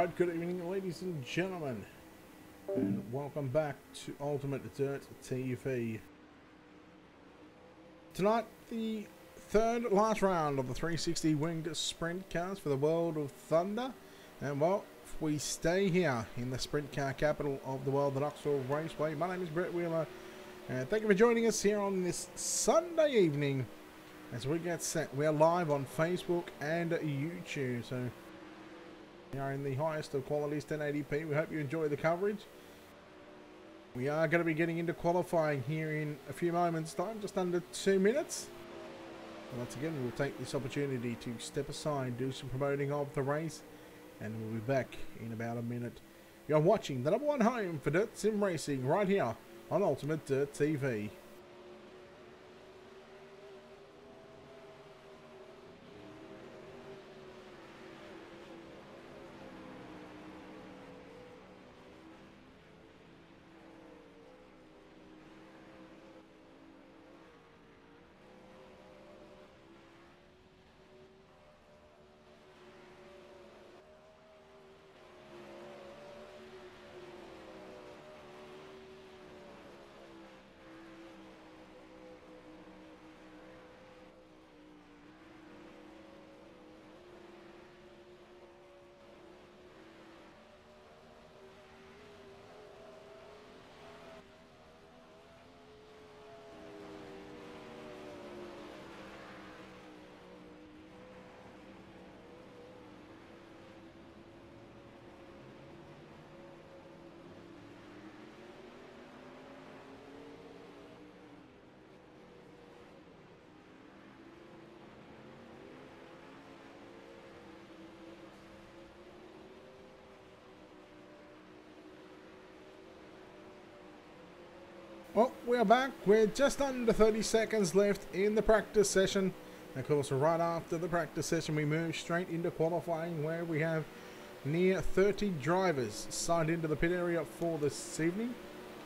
Alright, good evening ladies and gentlemen, and welcome back to Ultimate Dirt TV. Tonight, the third last round of the 360 winged sprint cars for the world of Thunder. And well, we stay here in the sprint car capital of the world, the Knoxville Raceway. My name is Brett Wheeler, and thank you for joining us here on this Sunday evening as we get set. We are live on Facebook and YouTube, so we are in the highest of qualities, 1080p. We hope you enjoy the coverage. We are going to be getting into qualifying here in a few moments' time, just under 2 minutes. And once again, we'll take this opportunity to step aside, do some promoting of the race, and we'll be back in about a minute. You're watching the #1 home for Dirt Sim Racing right here on Ultimate Dirt TV. Well, we are back. We're just under 30 seconds left in the practice session. Of course, right after the practice session, we move straight into qualifying, where we have near 30 drivers signed into the pit area for this evening.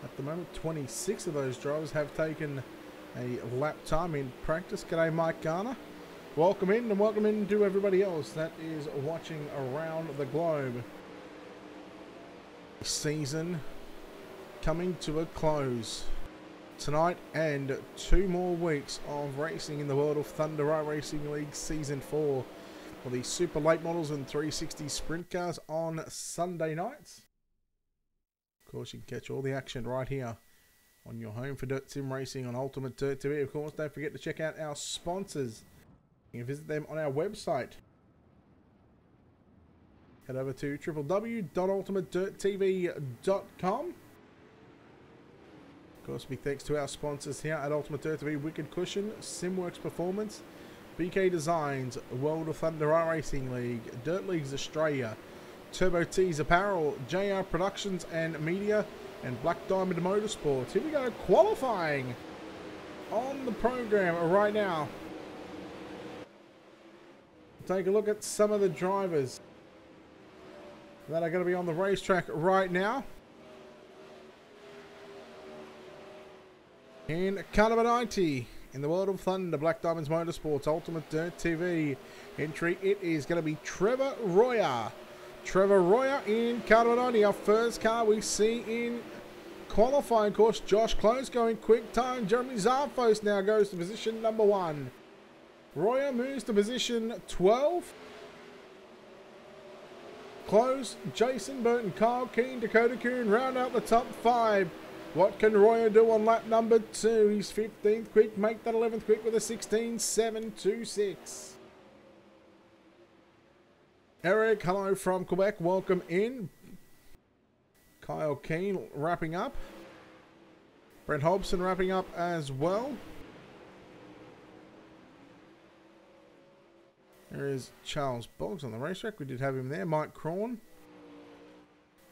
At the moment, 26 of those drivers have taken a lap time in practice. G'day, Mike Garner. Welcome in, and welcome in to everybody else that is watching around the globe. Season coming to a close tonight, and 2 more weeks of racing in the world of Thunder Racing League Season 4 for the super late models and 360 sprint cars on Sunday nights. Of course, you can catch all the action right here on your home for Dirt Sim Racing on Ultimate Dirt TV. Of course, don't forget to check out our sponsors. You can visit them on our website. Head over to www.ultimatedirttv.com. Of course, big thanks to our sponsors here at Ultimate Dirt TV: Wicked Cushion, Simworks Performance, BK Designs, World of Thunder Racing League, Dirt Leagues Australia, Turbo Tees Apparel, JR Productions and Media, and Black Diamond Motorsports. Here we go, qualifying on the program right now. Take a look at some of the drivers that are going to be on the racetrack right now. In car number 90, in the world of Thunder, Black Diamonds Motorsports, Ultimate Dirt TV entry, it is going to be Trevor Royer. Trevor Royer in car number 90, our first car we see in qualifying. Of course, Josh Close going quick time. Jeremy Zarfos now goes to position number 1. Royer moves to position 12. Close, Jason Burton, Kyle Keane, Dakota Kuhn round out the top 5. What can Royer do on lap number 2? He's 15th quick, make that 11th quick with a 16.726. Eric, hello from Quebec, welcome in. Kyle Keane wrapping up. Brent Hobson wrapping up as well. There is Charles Boggs on the racetrack. We did have him there. Mike Crawn.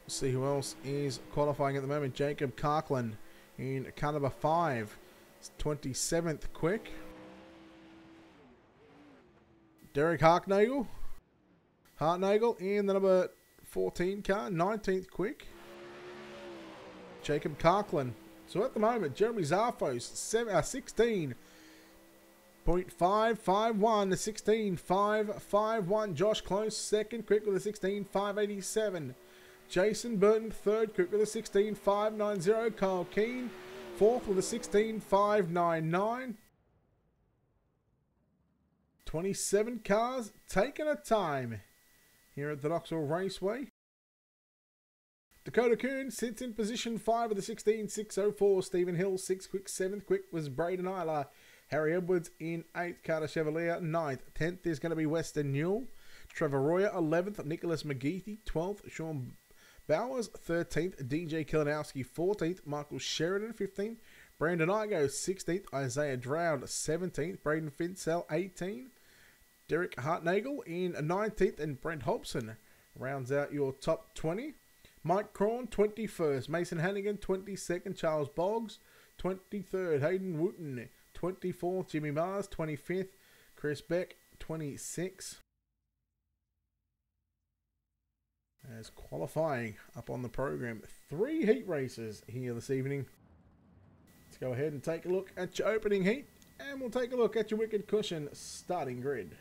See who else is qualifying at the moment. Jacob Karkland in car number 5. 27th quick. Derek Hartnagel in the number 14 car. 19th quick. Jacob Karkland. So at the moment, Jeremy Zarfos 16. .551, the 16.551. Josh Close, second, quick with a 16.587. Jason Burton, third, quick with a 16.590. Kyle Keane, fourth with a 16.599. 27 cars taking a time here at the Knoxville Raceway. Dakota Kuhn sits in position 5 with a 16.604. Stephen Hill, 6th quick. 7th quick was Braden Isla. Harry Edwards in 8th. Carter Chevalier, 9th. 10th is going to be Weston Newell. Trevor Royer, 11th. Nicholas McGeethy, 12th. Sean Bowers, 13th. DJ Kilinowski, 14th. Michael Sheridan, 15th. Brandon Igo, 16th. Isaiah Drouд, 17th. Braden Finsell, 18th. Derek Hartnagel in 19th. And Brent Hobson rounds out your top 20. Mike Crawn, 21st. Mason Hannigan, 22nd. Charles Boggs, 23rd. Hayden Wooten, 24th. Jimmy Mars, 25th. Chris Beck, 26th. As qualifying up on the program, 3 heat races here this evening. Let's go ahead and take a look at your opening heat, and we'll take a look at your Wicked Cushion starting grid.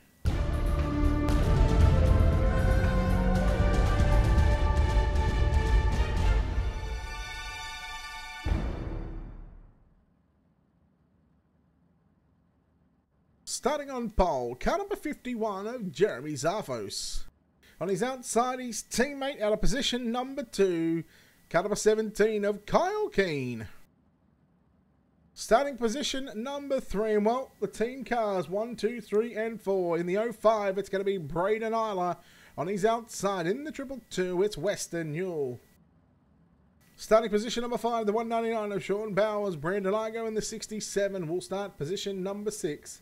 Starting on pole, car number 51 of Jeremy Zarfos. On his outside, his teammate out of position number 2, car number 17 of Kyle Keane. Starting position number 3, and well, the team cars 1, 2, 3, and 4. In the 05, it's going to be Braden Isla. On his outside, in the 222, it's Weston Newell. Starting position number 5, the 199 of Sean Bowers. Brandon Igo in the 67 will start position number 6.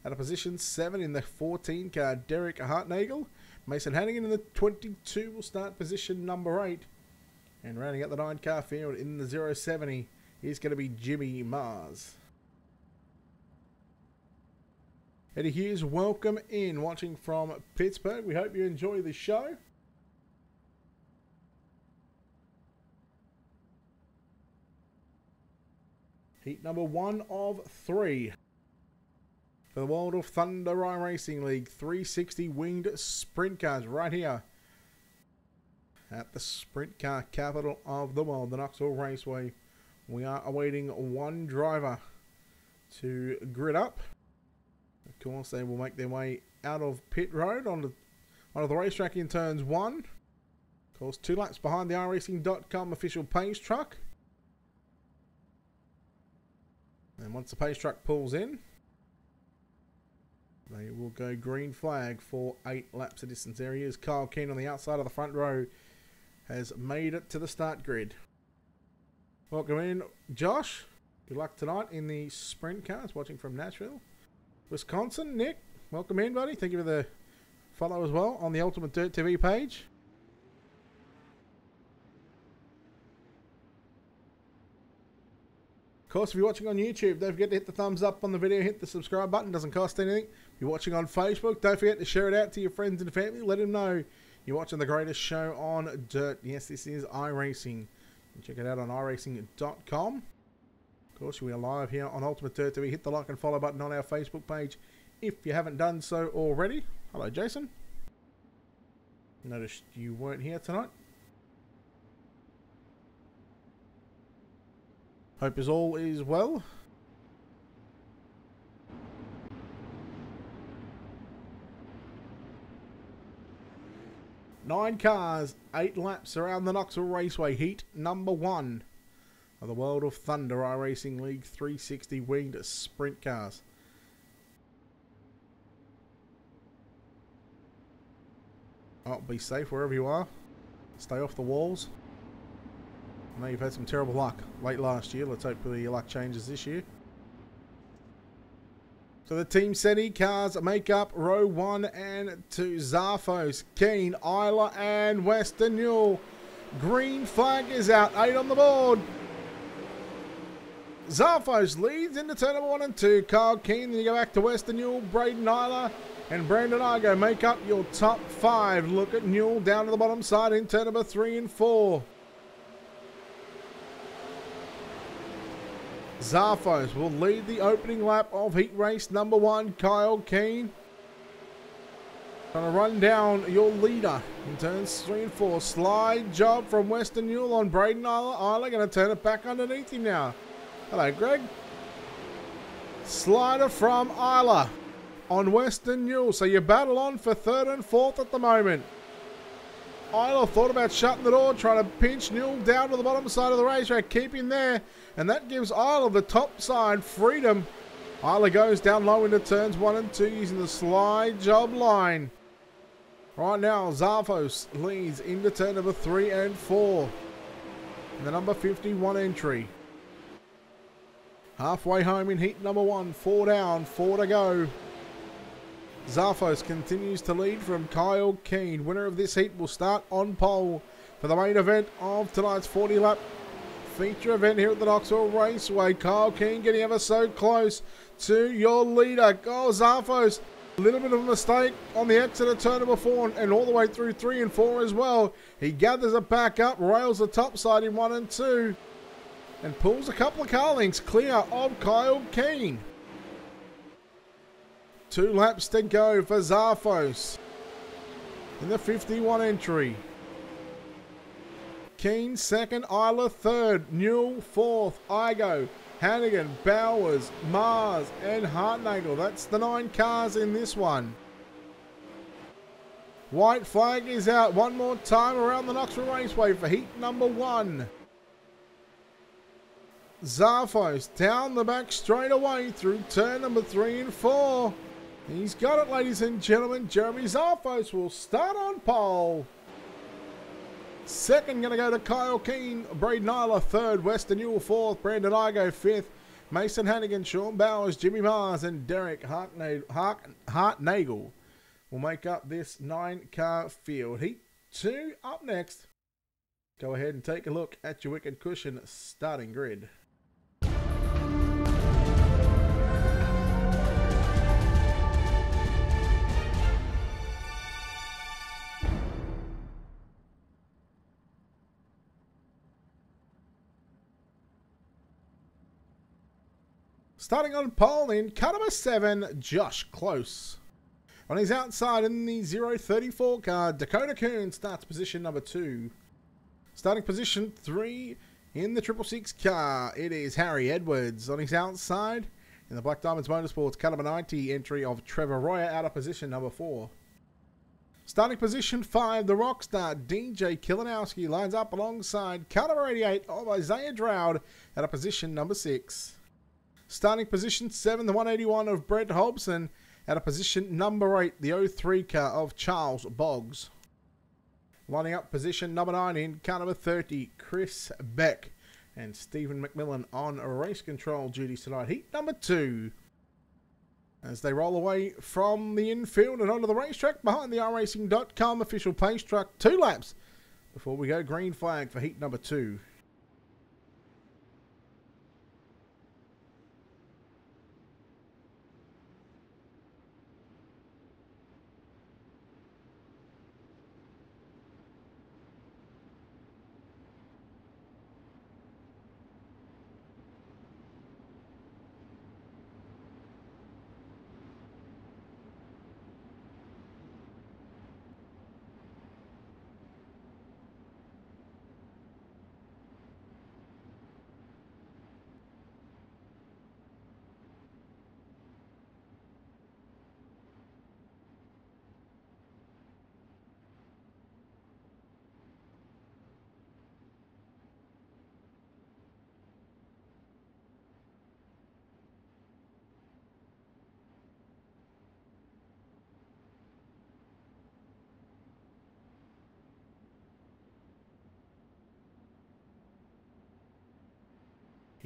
Out of position 7 in the 14 car, Derek Hartnagel. Mason Hannigan in the 22 will start position number 8. And rounding out the 9 car field in the 070 is going to be Jimmy Mars. Eddie Hughes, welcome in, watching from Pittsburgh. We hope you enjoy the show. Heat number 1 of 3. For the World of Thunder Iracing League 360 winged sprint cars right here at the sprint car capital of the world, the Knoxville Raceway. We are awaiting one driver to grid up. Of course, they will make their way out of pit road onto the racetrack in turns 1. Of course, 2 laps behind the iRacing.com official pace truck. And once the pace truck pulls in, they will go green flag for 8 laps of distance. There he is. Kyle Keane on the outside of the front row has made it to the start grid. Welcome in, Josh. Good luck tonight in the sprint cars, watching from Nashville, Wisconsin. Nick, welcome in, buddy. Thank you for the follow as well on the Ultimate Dirt TV page. Of course, if you're watching on YouTube, don't forget to hit the thumbs up on the video, hit the subscribe button, doesn't cost anything. If you're watching on Facebook, don't forget to share it out to your friends and family. Let them know you're watching the greatest show on dirt. Yes, this is iRacing. Check it out on iRacing.com. Of course, we are live here on Ultimate Dirt TV. Hit the like and follow button on our Facebook page if you haven't done so already. Hello, Jason. Noticed you weren't here tonight. Hope is all is well. Nine cars, 8 laps around the Knoxville Raceway. Heat number 1 of the World of Thunder iRacing League 360 winged sprint cars. Oh, be safe wherever you are. Stay off the walls. I know you've had some terrible luck late last year. Let's hope your luck changes this year. So the Team SETI cars make up row 1 and 2. Zarfos, Keane, Isla and Weston Newell. Green flag is out. 8 on the board. Zarfos leads into turn number 1 and 2. Kyle Keane, then you go back to Weston Newell, Braden Isla and Brandon Igo make up your top 5. Look at Newell down to the bottom side in turn number 3 and 4. Zarfos will lead the opening lap of heat race number 1, Kyle Keane. Trying to run down your leader in turns 3 and 4. Slide job from Western Newell on Braden Isla. Isla going to turn it back underneath him now. Hello, Greg. Slider from Isla on Western Newell. So you battle on for 3rd and 4th at the moment. Isla thought about shutting the door, trying to pinch Newell down to the bottom side of the racetrack, keep him there, and that gives Isla the top side freedom. Isla goes down low into turns 1 and 2 using the slide job line. Right now, Zarfos leads into turn number 3 and 4. In the number 51 entry. Halfway home in heat number 1, 4 down, 4 to go. Zarfos continues to lead from Kyle Keane. Winner of this heat will start on pole for the main event of tonight's 40-lap feature event here at the Knoxville Raceway. Kyle Keane getting ever so close to your leader. Oh, Zarfos, a little bit of a mistake on the exit of turn number 4 and all the way through 3 and 4 as well. He gathers it back up, rails the top side in 1 and 2, and pulls a couple of car lengths clear of Kyle Keane. 2 laps to go for Zarfos in the 51 entry. Keane second, Isla third, Newell fourth, Igo, Hannigan, Bowers, Mars and Hartnagel. That's the 9 cars in this one. White flag is out one more time around the Knoxville Raceway for heat number 1. Zarfos down the back straight away through turn number 3 and 4. He's got it, ladies and gentlemen. Jeremy Zarfos will start on pole. Second going to go to Kyle Keane, Braden Isla third, Western Newell fourth, Brandon Igo fifth, Mason Hannigan, Sean Bowers, Jimmy Mars and Derek Hartnagel will make up this 9-car field. Heat 2 up next. Go ahead and take a look at your Wicked Cushion starting grid. Starting on pole in car number 7, Josh Close. On his outside in the 034 car, Dakota Coon starts position number 2. Starting position 3 in the 666 car, it is Harry Edwards. On his outside in the Black Diamonds Motorsports car number 90 entry of Trevor Royer out of position number 4. Starting position 5, the Rockstar DJ Kilinowski lines up alongside car number 88 of Isaiah Dowd out of position number 6. Starting position 7, the 181 of Brett Hobson out of position number 8, the 03 car of Charles Boggs. Lining up position number 9 in car number 30, Chris Beck and Stephen McMillan on race control duties tonight. Heat number 2. As they roll away from the infield and onto the racetrack behind the Iracing.com official pace truck. 2 laps before we go green flag for heat number 2.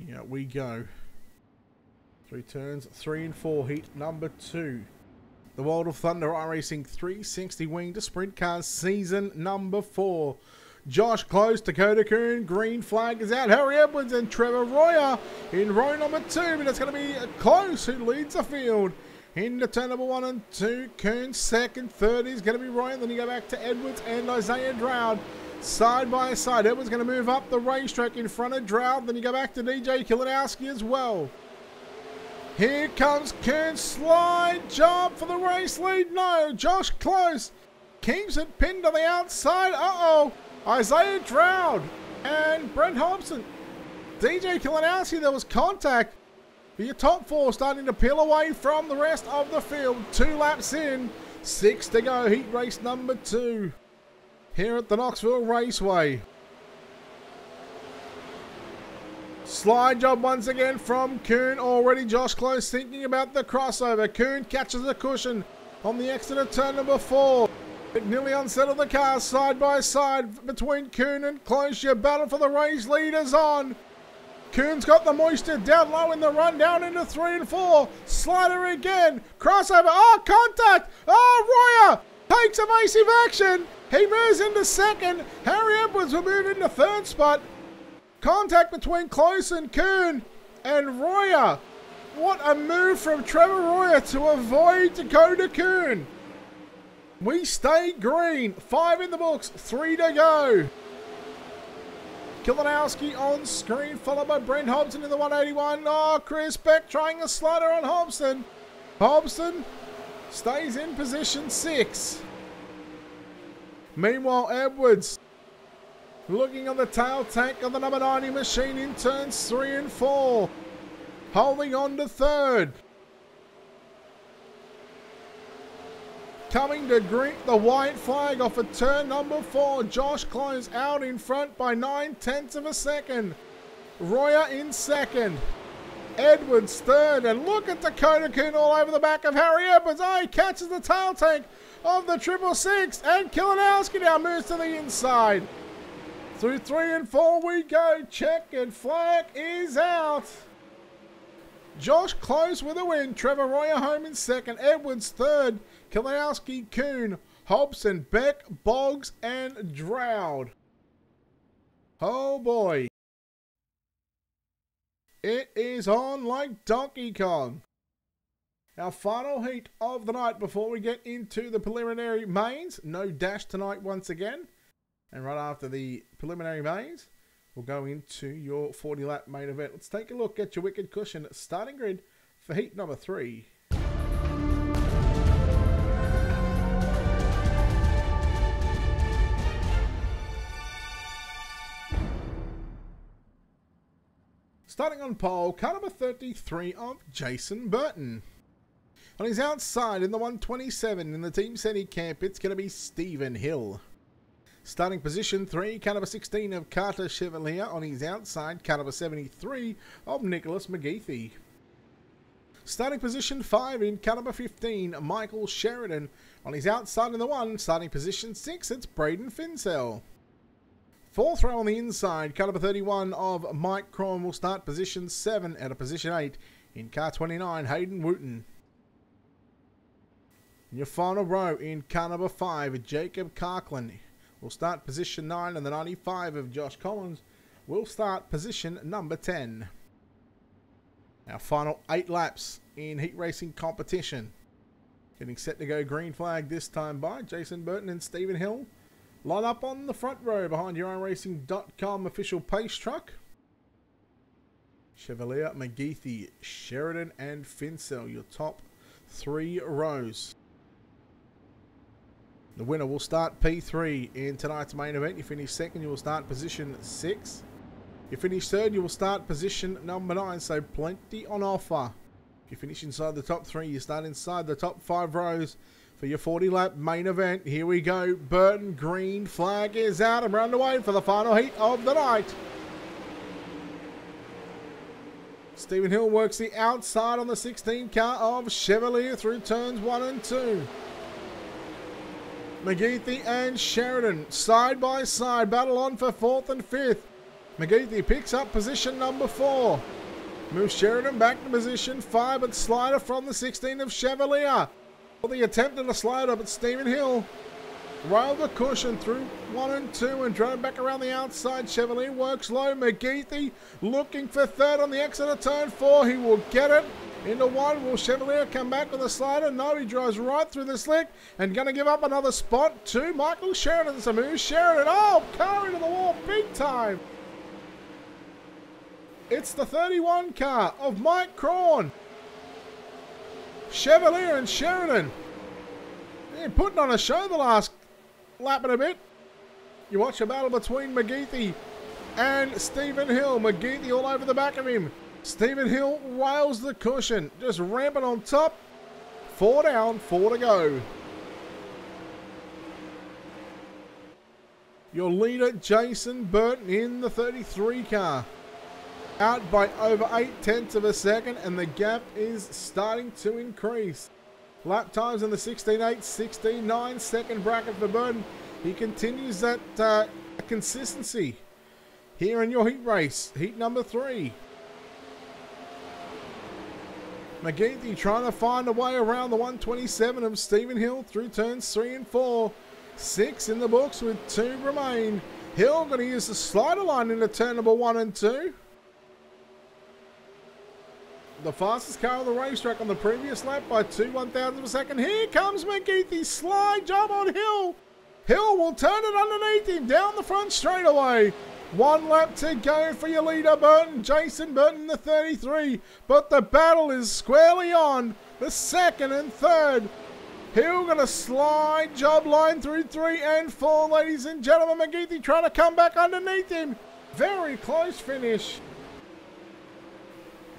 Here we go. 3 turns, 3 and 4, heat number 2. The World of Thunder Iracing 360 winged Sprintcars season number 4. Josh Close, Dakota Coon, green flag is out. Harry Edwards and Trevor Royer in row number 2, but it's going to be Close who leads the field. Into turn number 1 and 2, Coon second, third is going to be Royer, then you go back to Edwards and Isaiah Dowd. Side by side. Edwards going to move up the racetrack in front of Droud. Then you go back to DJ Kilinowski as well. Here comes Kern. Slide jump for the race lead. No, Josh Close keeps it pinned on the outside. Uh-oh. Isaiah Droud and Brent Hobson. DJ Kilinowski, there was contact. But your top four starting to peel away from the rest of the field. 2 laps in. 6 to go. Heat race number 2. Here at the Knoxville Raceway. Slide job once again from Kuhn. Already Josh Close thinking about the crossover. Kuhn catches the cushion on the exit of turn number 4. It nearly unsettled the car side by side between Kuhn and Close. Your battle for the race leaders on. Kuhn's got the moisture down low in the run, down into 3 and 4. Slider again. Crossover. Oh, contact. Oh, Royer takes evasive action. He moves into second. Harry Edwards will move into third spot. Contact between Close and Kuhn and Royer. What a move from Trevor Royer to avoid Dakota Kuhn. We stay green. 5 in the books. 3 to go. Kilinowski on screen, followed by Brent Hobson in the 181. Oh, Chris Beck trying a slider on Hobson. Hobson stays in position 6. Meanwhile, Edwards looking on the tail tank of the number 90 machine in turns 3 and 4. Holding on to third. Coming to greet the white flag off of turn number 4. Josh Close out in front by 9/10 of a second. Royer in second. Edwards third. And look at Dakota Kuhn all over the back of Harry Edwards. Oh, he catches the tail tank of the 666. And Kilinowski now moves to the inside. Through 3 and 4 we go. Checkered flag is out. Josh Close with a win. Trevor Royer home in second. Edwards third. Kilinowski, Kuhn, Hobson, Beck, Boggs, and Droud. Oh boy. It is on like Donkey Kong. Our final heat of the night before we get into the preliminary mains. No dash tonight once again. And right after the preliminary mains, we'll go into your 40-lap main event. Let's take a look at your wicked cushion starting grid for heat number 3. Starting on pole, car number 33 of Jason Burton. On his outside in the 127 in the Team Seni camp, it's going to be Stephen Hill. Starting position 3, car number 16 of Carter Chevalier. On his outside, car number 73 of Nicholas McGeethy. Starting position 5 in car number 15, Michael Sheridan. On his outside in the 1, starting position 6, it's Braden Finsell. 4th row on the inside, car number 31 of Mike Cron will start position 7 at a position 8 in car 29, Hayden Wooten. In your final row in car number 5, Jacob Carkland will start position 9 and the 95 of Josh Collins will start position number 10. Our final 8 laps in heat racing competition. Getting set to go green flag this time by Jason Burton and Stephen Hill. Line up on the front row behind your Iracing.com official pace truck. Chevalier, McGeethy, Sheridan and Finsell, your top 3 rows. The winner will start P3 in tonight's main event. You finish second, you will start position 6. You finish third, you will start position number 9, so plenty on offer. If you finish inside the top 3, you start inside the top 5 rows. For your 40-lap main event, here we go. Burton, green flag is out and we're underway for the final heat of the night. Stephen Hill works the outside on the 16 car of Chevalier through turns 1 and 2. McGeethy and Sheridan side by side, battle on for 4th and 5th. McGeethy picks up position number 4. Moves Sheridan back to position 5, but slider from the 16 of Chevalier. Well, the attempt at a slider, but Stephen Hill Railed the cushion through 1 and 2 and drove back around the outside. Chevalier works low. McGeethy looking for third on the exit of turn 4. He will get it into 1. Will Chevalier come back with a slider? No, he drives right through the slick and going to give up another spot to Michael Sheridan. Some move. Sheridan, oh, car into the wall big time. It's the 31 car of Mike Crawn. Chevalier and Sheridan. They're putting on a show the last lap and a bit. You watch a battle between McGeethy and Stephen Hill. McGeethy all over the back of him. Stephen Hill rails the cushion. Just ramping on top. 4 down, 4 to go. Your leader, Jason Burton, in the 33 car. Out by over 8/10 of a second, and the gap is starting to increase. Lap times in the 16.8, 16.9 second bracket for Burton. He continues that consistency here in your heat race. Heat number 3. McGeethy trying to find a way around the 127 of Stephen Hill through turns 3 and 4. 6 in the books with 2 remain. Hill going to use the slider line into turn number 1 and 2. The fastest car on the racetrack on the previous lap by 2 1,000 of a second. Here comes McGeethy. Slide job on Hill. Hill will turn it underneath him down the front straightaway. 1 lap to go for your leader, Burton. Jason Burton, the 33. But the battle is squarely on the 2nd and 3rd. Hill going to slide job line through 3 and 4, ladies and gentlemen. McGeethy trying to come back underneath him. Very close finish.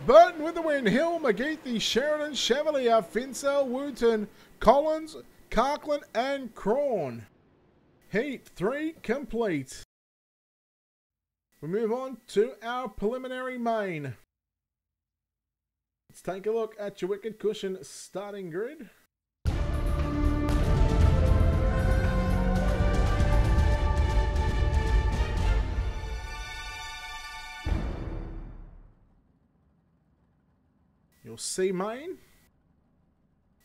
Burton with the win. Hill, McGeethy, Sheridan, Chevalier, Finsell, Wooten, Collins, Carkland, and Crawn. Heat 3 complete. We move on to our preliminary main. Let's take a look at your Wicked Cushion starting grid. Your C main.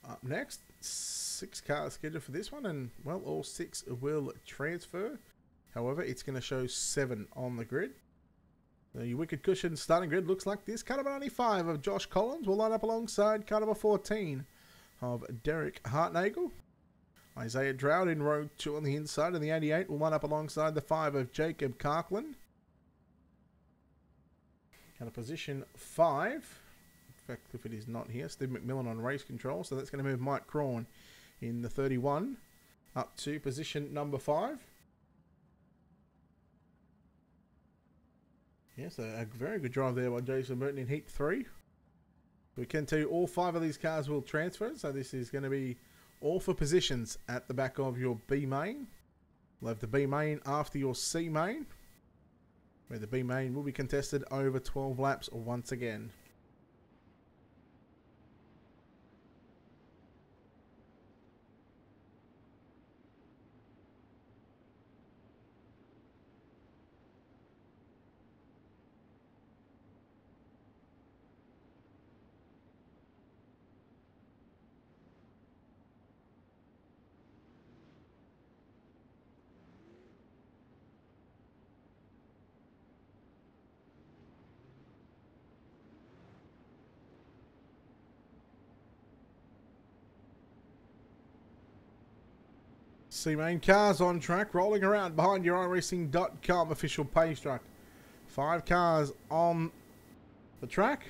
Up next, 6 cars scheduled for this one, and well, all 6 will transfer. However, it's going to show 7 on the grid. Now, your Wicked Cushion starting grid looks like this. Car number 95 of Josh Collins will line up alongside car number 14 of Derek Hartnagel. Isaiah Drought in row 2 on the inside, and the 88 will line up alongside the 5 of Jacob Carkland. Car position 5. In fact, if it is not here, Steve McMillan on race control. So that's going to move Mike Crawn in the 31 up to position number 5. Yes, a very good drive there by Jason Burton in Heat 3. We can tell you all 5 of these cars will transfer. So this is going to be all for positions at the back of your B main. We'll have the B main after your C main, where the B main will be contested over 12 laps once again. C main cars on track, rolling around behind your Iracing.com official pace truck. 5 cars on the track.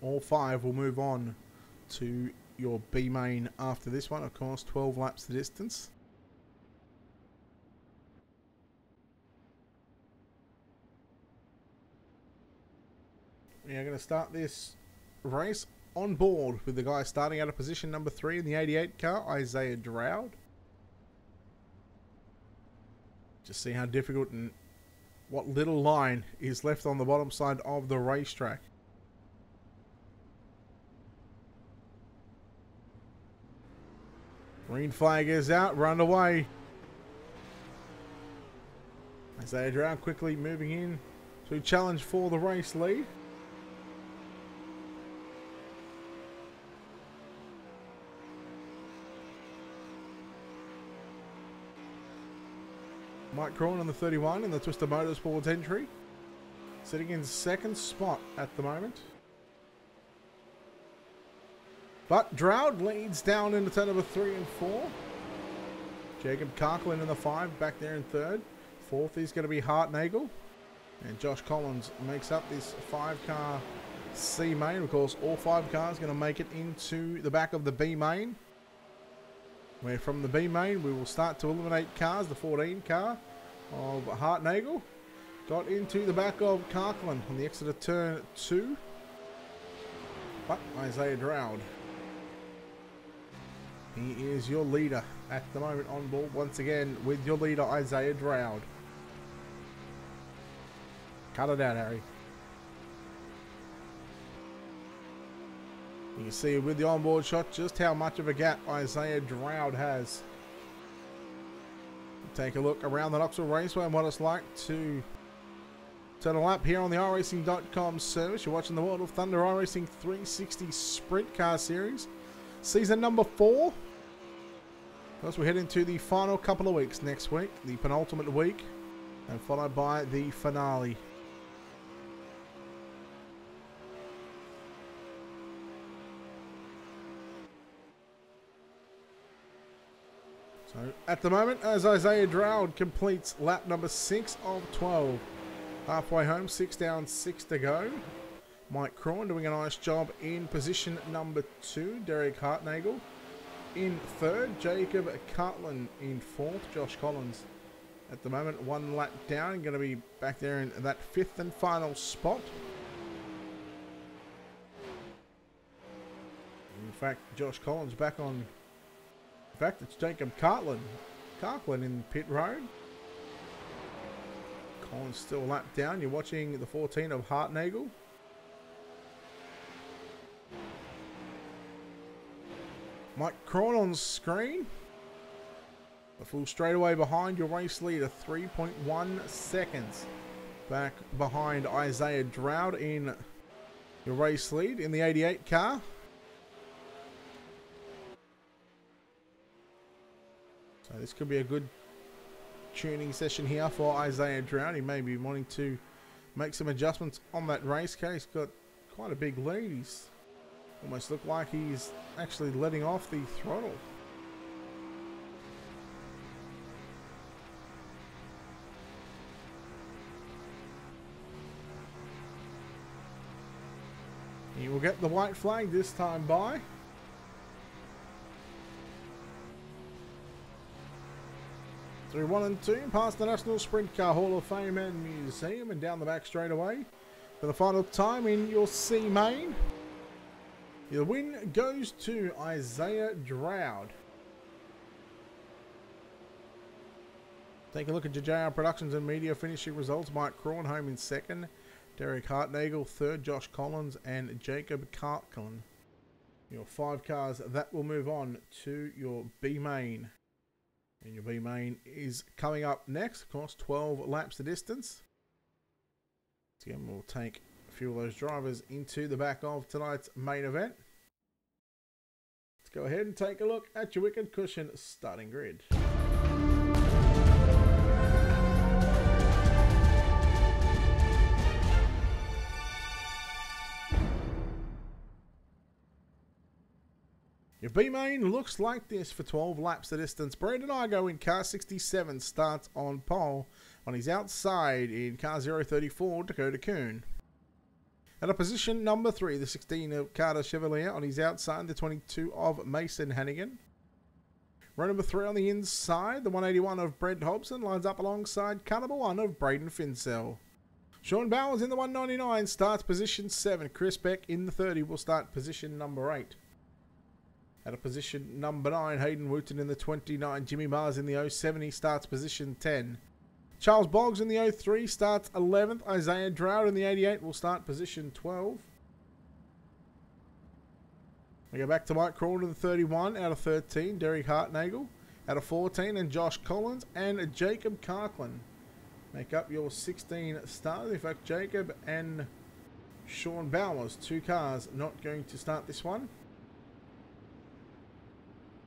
All 5 will move on to your B main after this one. Of course, 12 laps the distance. We are going to start this race on board with the guy starting out of position number 3 in the 88 car, Isaiah Drought. Just see how difficult and what little line is left on the bottom side of the racetrack. Green flag is out, run away. Isaiah Drought quickly moving in to challenge for the race lead. Mike Crawn in the 31 in the Twister Motorsports entry. Sitting in second spot at the moment. But Drought leads down into turn number 3 and 4. Jacob Karklin in the 5, back there in third. Fourth is going to be Hartnagel. And Josh Collins makes up this 5-car C main. Of course, all 5 cars going to make it into the back of the B main. Where from the B main, we will start to eliminate cars. The 14 car of Hartnagel got into the back of Karklin on the exit of turn 2. But Isaiah Drought, he is your leader at the moment on board once again with your leader Isaiah Drought. Cut it out, Harry. You can see with the onboard shot just how much of a gap Isaiah Drought has. Take a look around the Knoxville Raceway and what it's like to turn a lap here on the Iracing.com service. You're watching the World of Thunder Iracing 360 Sprint Car Series. Season number 4. As we head into the final couple of weeks next week, the penultimate week, and followed by the finale. So at the moment, as Isaiah Drought completes lap number 6 of 12. Halfway home, 6 down, 6 to go. Mike Crawn doing a nice job in position number 2. Derek Hartnagel in third. Jacob Karklin in fourth. Josh Collins at the moment 1 lap down. Going to be back there in that 5th and final spot. In fact, Josh Collins back on. In fact, it's Jacob Karklin in pit road. Collins still a lap down. You're watching the 14 of Hartnagel. Mike Crawn on screen. A full straightaway behind your race leader, 3.1 seconds. Back behind Isaiah Drought in your race lead in the 88 car. So this could be a good tuning session here for Isaiah Drought. He may be wanting to make some adjustments on that race car. He's got quite a big lead. He's almost looked like he's actually letting off the throttle. He will get the white flag this time by. Through 1 and 2, past the National Sprint Car Hall of Fame and Museum, and down the back straight away for the final time in your C main. The win goes to Isaiah Drought. Take a look at JR Productions and Media finishing results. Mike Crawn home in second. Derek Hartnagel third. Josh Collins and Jacob Karklin. Your 5 cars that will move on to your B main. And your B main is coming up next. Of course, 12 laps the distance. Again, we'll take a few of those drivers into the back of tonight's main event. Let's go ahead and take a look at your Wicked Cushion starting grid. Your B main looks like this for 12 laps the distance. Brandon Igo in car 67 starts on pole. On his outside in car 034, Dakota Kuhn. At a position number 3, the 16 of Carter Chevalier. On his outside, the 22 of Mason Hannigan. Row number 3 on the inside, the 181 of Brett Hobson lines up alongside car number 1 of Braden Finsell. Sean Bowers in the 199 starts position 7. Chris Beck in the 30 will start position number 8. At a position number 9, Hayden Wooten in the 29. Jimmy Mars in the 070 starts position 10. Charles Boggs in the 03 starts 11th. Isaiah Drought in the 88 will start position 12. We go back to Mike Crawn in the 31 out of 13. Derek Hartnagel out of 14. And Josh Collins and Jacob Karklin make up your 16 starters. In fact, Jacob and Sean Bowers, 2 cars, not going to start this one.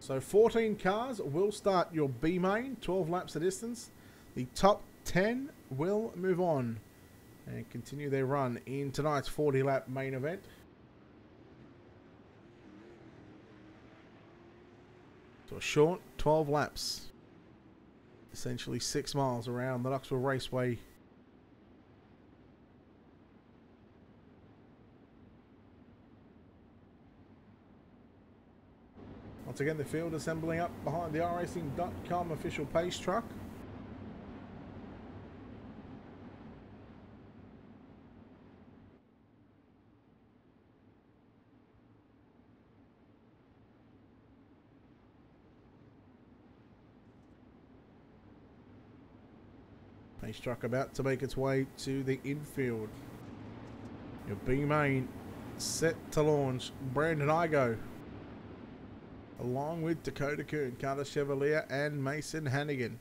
So 14 cars will start your B main, 12 laps of distance. The top 10 will move on and continue their run in tonight's 40-lap main event. So a short 12 laps. Essentially 6 miles around the Knoxville Raceway. Once again, the field assembling up behind the Iracing.com official pace truck. Pace truck about to make its way to the infield. Your B main set to launch. Brandon Igo, along with Dakota Kuhn, Carter Chevalier, and Mason Hannigan.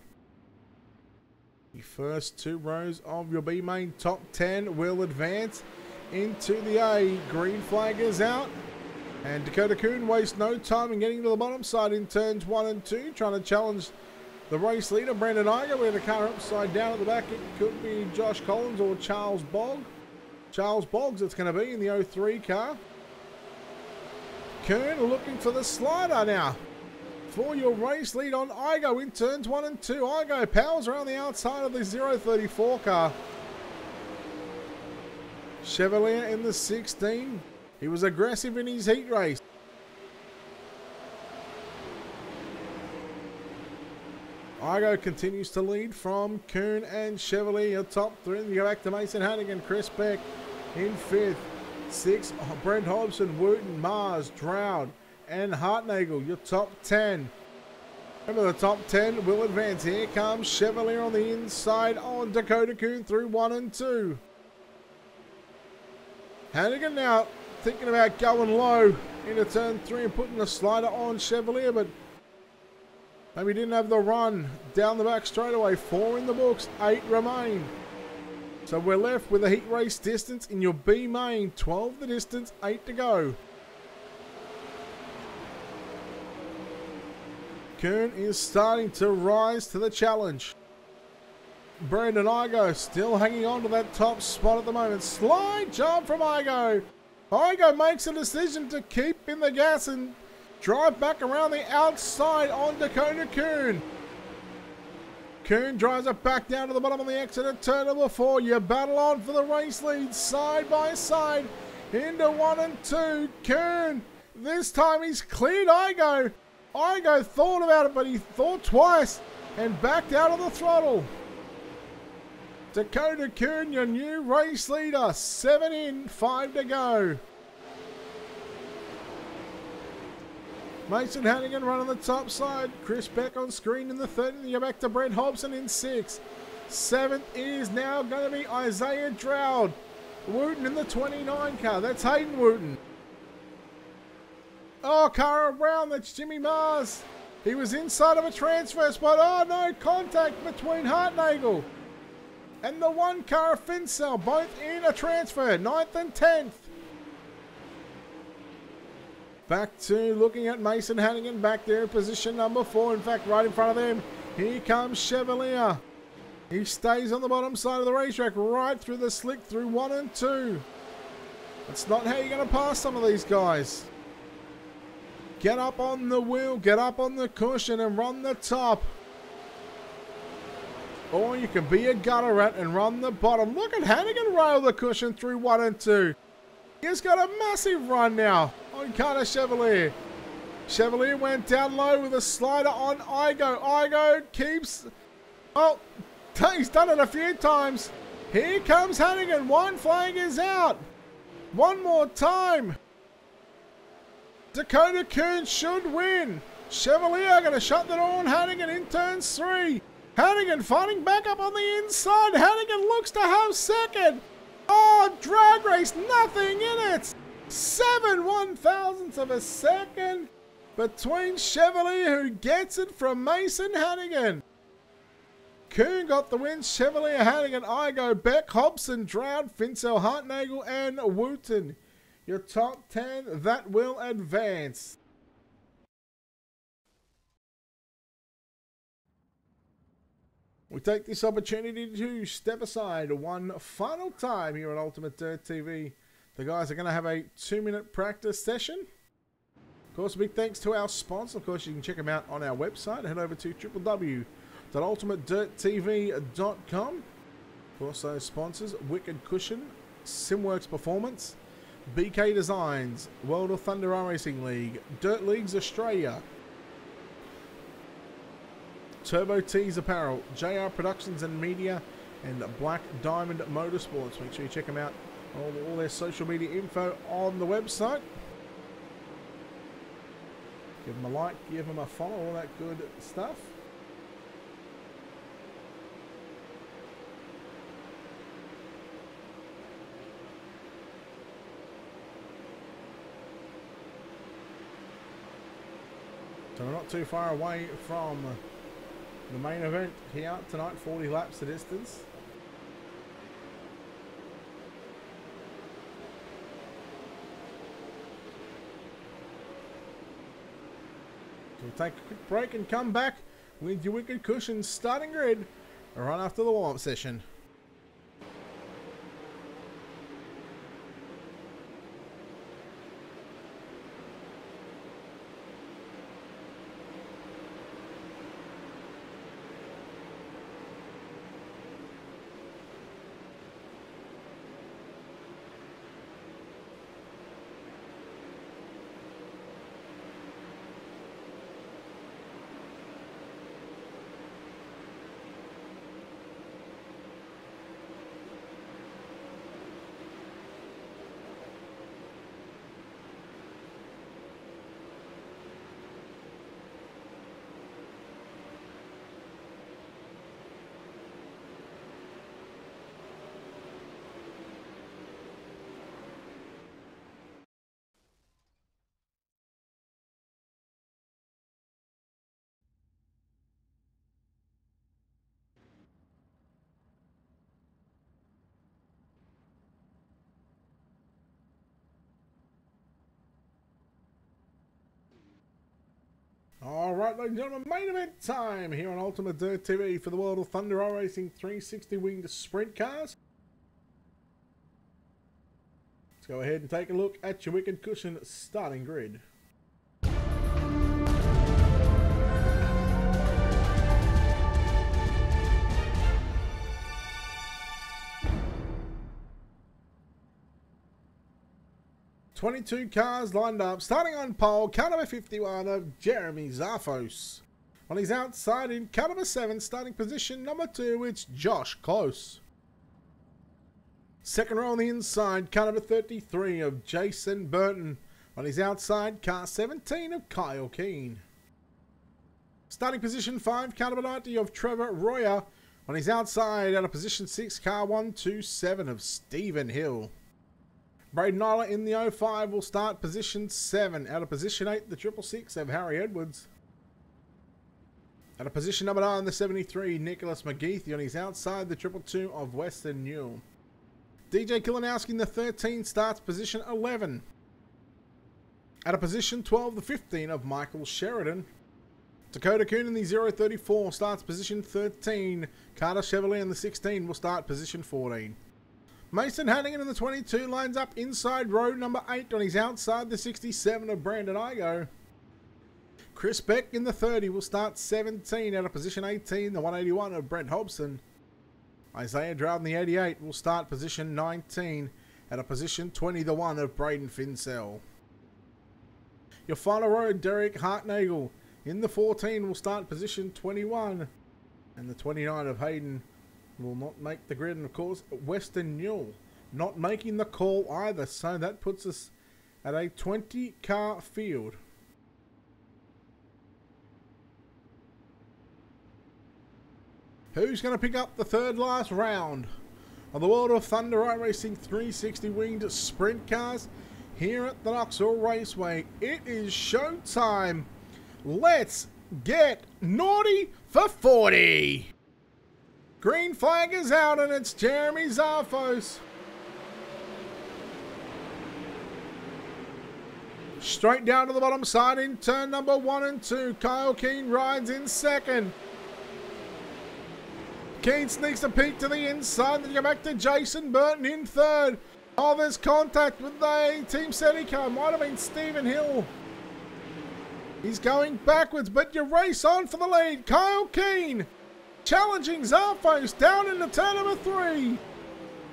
The first 2 rows of your B main top 10 will advance into the A. Green flag is out, and Dakota Kuhn wastes no time in getting to the bottom side in turns 1 and 2, trying to challenge the race leader, Brandon Igo. With the car upside down at the back, it could be Josh Collins or Charles Boggs. Charles Boggs it's going to be in the 03 car. Kuhn looking for the slider now for your race lead on Igo in turns 1 and 2. Igo powers around the outside of the 034 car. Chevalier in the 16. He was aggressive in his heat race. Igo continues to lead from Kuhn and Chevalier. Your top 3. You go back to Mason Hannigan, Chris Beck in 5th. 6, Brent Hobson, Wooten, Mars, Droud, and Hartnagel. Your top 10. Remember, the top 10 will advance. Here comes Chevalier on the inside on Dakota Kuhn through 1 and 2. Hannigan now thinking about going low into turn 3 and putting the slider on Chevalier, but maybe didn't have the run down the back straightaway. 4 in the books, 8 remain. So we're left with a heat race distance in your B main. 12 the distance, 8 to go. Kuhn is starting to rise to the challenge. Brandon Igo still hanging on to that top spot at the moment. Slide jump from Igo. Igo makes a decision to keep in the gas and drive back around the outside on Dakota Kuhn. Kuhn drives it back down to the bottom of the exit at turn number 4. You battle on for the race lead side by side into 1 and 2. Kuhn, this time he's cleared Igo. Igo thought about it, but he thought twice and backed out of the throttle. Dakota Kuhn, your new race leader. 7 in, 5 to go. Mason Hannigan running the top side. Chris Beck on screen in the 3rd. And you back to Brent Hobson in 6th. 7th is now going to be Isaiah Droud. Wooten in the 29 car. That's Hayden Wooten. Oh, Cara Brown. That's Jimmy Mars. He was inside of a transfer spot. Oh, no contact between Hartnagel and the 1 car Fincell. Both in a transfer. 9th and 10th. Back to looking at Mason Hannigan back there in position number 4. In fact, right in front of them, here comes Chevalier. He stays on the bottom side of the racetrack right through the slick through 1 and 2. That's not how you're going to pass some of these guys. Get up on the wheel, get up on the cushion and run the top. Or you can be a gutter rat and run the bottom. Look at Hannigan rail the cushion through 1 and 2. He's got a massive run now on Carter Chevalier. Chevalier went down low with a slider on Igo. Igo keeps... Oh, he's done it a few times. Here comes Hannigan. 1 flag is out. 1 more time. Dakota Kuhn should win. Chevalier going to shut the door on Hannigan in turns 3. Hannigan fighting back up on the inside. Hannigan looks to have 2nd. Oh, drag race, nothing in it. 7 1/1000ths of a second between Chevalier, who gets it from Mason Hannigan. Kuhn got the win. Chevalier, Hannigan, Igo, Beck, Hobson, Droud, Fincell, Hartnagel, and Wooten. Your top 10 that will advance. We take this opportunity to step aside one final time here on Ultimate Dirt TV. The guys are going to have a 2-minute practice session. Of course, a big thanks to our sponsor. Of course, you can check them out on our website. Head over to www.ultimatedirttv.com. Of course, those sponsors: Wicked Cushion, Simworks Performance, BK Designs, World of Thunder Iracing League, Dirt Leagues Australia, Turbo Tees Apparel, JR Productions and Media, and Black Diamond Motorsports. Make sure you check them out. All their social media info on the website. Give them a like, give them a follow, all that good stuff. So we're not too far away from the main event here tonight, 40 laps the distance. So we'll take a quick break and come back with your Wicked Cushion starting grid right after the warm-up session. Alright, ladies and gentlemen, main event time here on Ultimate Dirt TV for the World of Thunder Racing 360 winged sprint cars. Let's go ahead and take a look at your Wicked Cushion starting grid. "22 cars lined up, starting on pole, car number 51 of Jeremy Zarfos. On his outside in car number 7, starting position number 2, it's Josh Close. Second row on the inside, car number 33 of Jason Burton. On his outside, car 17 of Kyle Keane. Starting position 5, car number 90 of Trevor Royer. On his outside, out of position 6, car 127 of Stephen Hill. Braden Nyler in the 05 will start position 7. Out of position 8, the 666 of Harry Edwards. Out of position number 9, the 73, Nicholas McGeethy. On his outside, the 222 of Weston Newell. DJ Kilinowski in the 13 starts position 11. Out of position 12, the 15 of Michael Sheridan. Dakota Kuhn in the 034 starts position 13. Carter Chevrolet in the 16 will start position 14. Mason Hannigan in the 22 lines up inside row number 8. On his outside, the 67 of Brandon Igo. Chris Beck in the 30 will start 17. Out of position 18, the 181 of Brent Hobson. Isaiah Drought in the 88 will start position 19. Out of position 20, the 1 of Braden Finsell. Your final row, Derek Hartnagel in the 14 will start position 21. And the 29 of Hayden will not make the grid. And of course, Weston Newell not making the call either. So that puts us at a 20 car field. Who's going to pick up the third last round of the World of Thunder iRacing 360 winged sprint cars here at the Knoxville Raceway? It is showtime. Let's get naughty for 40. Green flag is out and it's Jeremy Zarfos. Straight down to the bottom side in turn number 1 and 2. Kyle Keane rides in second. Keane sneaks a peek to the inside. Then you go back to Jason Burton in third. Oh, there's contact with the Team Seti car. Might have been Stephen Hill. He's going backwards, but you race on for the lead. Kyle Keane challenging Zarfos down into turn number 3.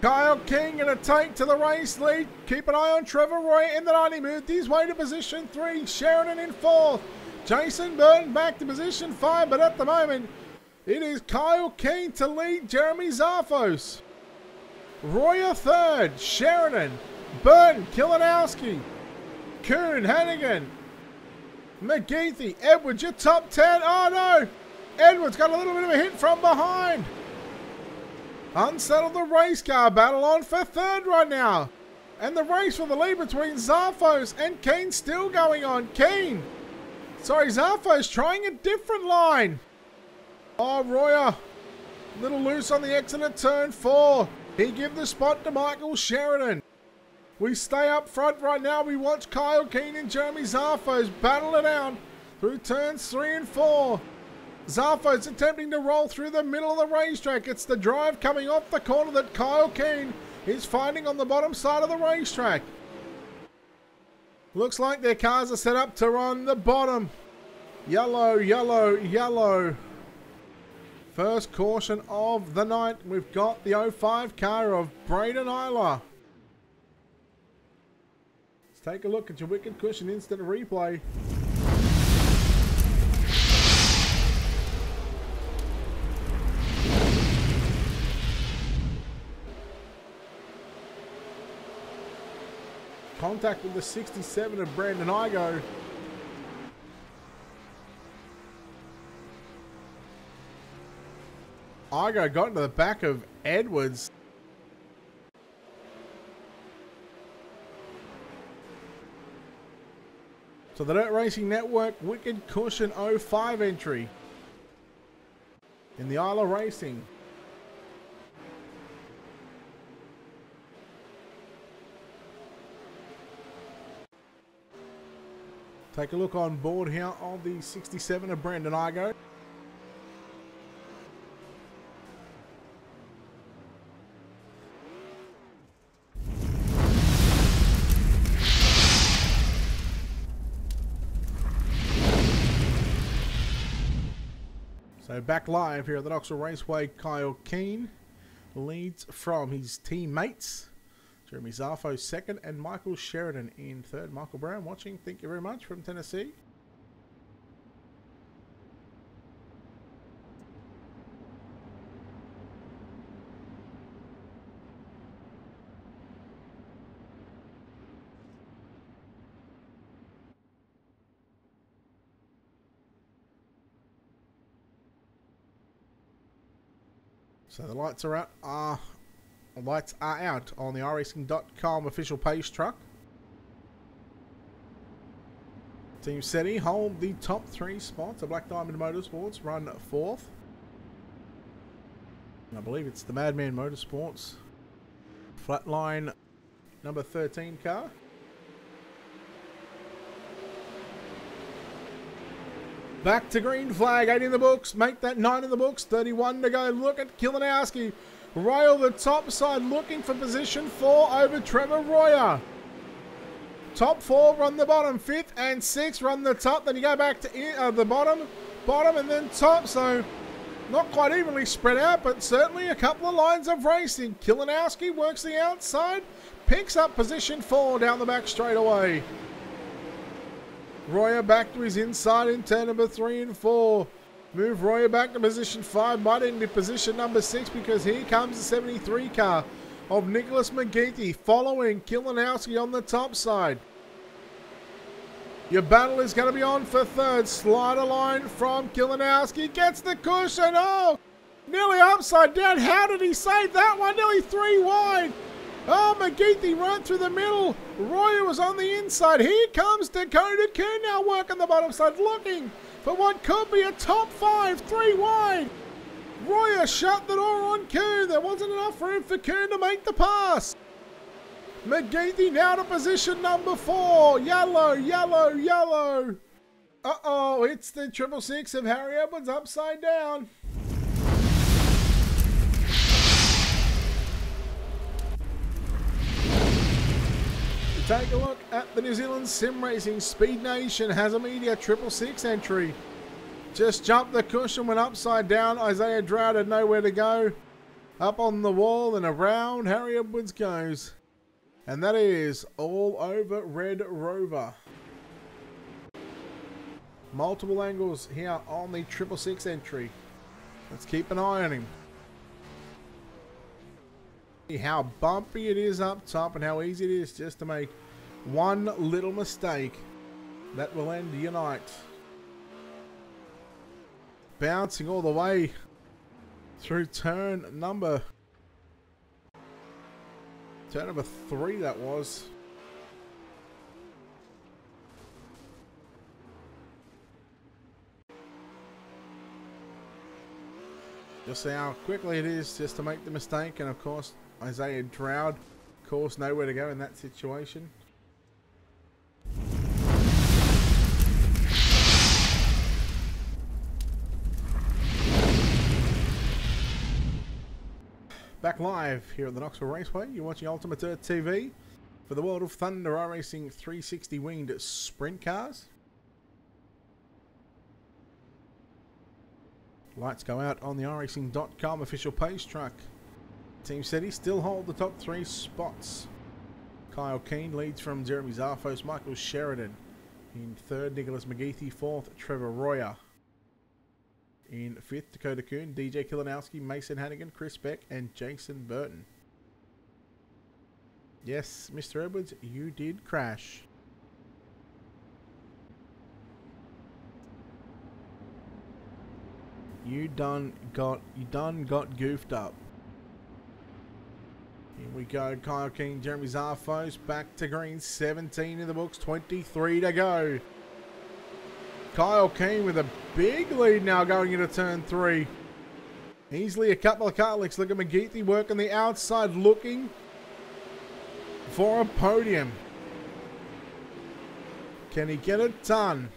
Kyle Keane going to take to the race lead. Keep an eye on Trevor Roy in the 90. Moved his way to position 3. Sheridan in 4th. Jason Burton back to position 5, but at the moment, it is Kyle Keane to lead Jeremy Zarfos. Royer 3rd. Sheridan, Burton, Kilinowski, Kuhn, Hannigan, McGeethy, Edwards, your top 10. Oh no! Edwards got a little bit of a hit from behind. Unsettled the race car. Battle on for 3rd right now. And the race for the lead between Zarfos and Keane still going on. Zarfos trying a different line. Oh, Royer. A little loose on the exit at turn 4. He give the spot to Michael Sheridan. We stay up front right now. We watch Kyle Keane and Jeremy Zarfos battle it out through turns 3 and 4. Zarfos attempting to roll through the middle of the racetrack. It's the drive coming off the corner that Kyle Keane is finding on the bottom side of the racetrack. Looks like their cars are set up to run the bottom. Yellow, yellow, yellow. First caution of the night. We've got the 05 car of Braden Eiler. Let's take a look at your wicked cushion instant replay. Contact with the 67 of Brandon Igo. Igo got into the back of Edwards. So the Dirt Racing Network Wicked Cushion 05 entry in the Isle of Racing. Take a look on board here on the 67 of Brandon Igo. So back live here at the Knoxville Raceway, Kyle Keane leads from his teammates. Jeremy Zarfos 2nd and Michael Sheridan in 3rd. Michael Brown watching. Thank you very much from Tennessee. So the lights are out. Lights are out on the Iracing.com official pace truck. Team Seti hold the top 3 spots. The Black Diamond Motorsports run 4th. And I believe it's the Madman Motorsports Flatline number 13 car. Back to green flag, 8 in the books. Make that 9 in the books. 31 to go. Look at Kilinowski. Rail the top side, looking for position 4 over Trevor Royer. Top 4 run the bottom. 5th and 6th run the top. Then you go back to the bottom, and then top. So not quite evenly spread out, but certainly a couple of lines of racing. Kilinowski works the outside, picks up position 4 down the back straight away. Royer back to his inside in turn number 3 and 4. Move Royer back to position 5. Might end in position number 6 because here comes the 73 car of Nicholas McGeethy following Kilinowski on the top side. Your battle is going to be on for 3rd. Slider line from Kilinowski. Gets the cushion. Oh, nearly upside down. How did he save that one? Nearly 3 wide. Oh, McGeethy right through the middle. Royer was on the inside. Here comes Dakota Kuhn now working the bottom side, looking for what could be a top 5, 3 wide. Royer shut the door on Kuhn. There wasn't enough room for Kuhn to make the pass. McGeethy now to position number 4. Yellow, yellow, yellow. Uh-oh, it's the 666 of Harry Edwards upside down. Take a look at the New Zealand Sim Racing. Speed Nation has a media 666 entry. Just jumped the cushion, went upside down. Isaiah Drought had nowhere to go. Up on the wall and around Harry Edwards goes. And that is all over Red Rover. Multiple angles here on the 666 entry. Let's keep an eye on him. How bumpy it is up top and how easy it is just to make one little mistake that will end your night. Bouncing all the way through turn number 3, that was. Just see how quickly it is just to make the mistake, and of course Isaiah Drought, of course, nowhere to go in that situation. Back live here at the Knoxville Raceway. You're watching Ultimate Dirt TV for the World of Thunder Iracing 360 winged sprint cars. Lights go out on the Iracing.com official pace truck. Team City still hold the top 3 spots. Kyle Keane leads from Jeremy Zarfos, Michael Sheridan in 3rd, Nicholas McGeethy 4th, Trevor Royer in 5th, Dakota Kuhn, DJ Kilinowski, Mason Hannigan, Chris Beck and Jason Burton. Yes, Mr. Edwards, you did crash. You done got goofed up. Here we go, Kyle King, Jeremy Zarfos, back to green, 17 in the books, 23 to go. Kyle King with a big lead now going into turn 3. Easily a couple of car licks. Look at McGeethy working the outside, looking for a podium. Can he get it done?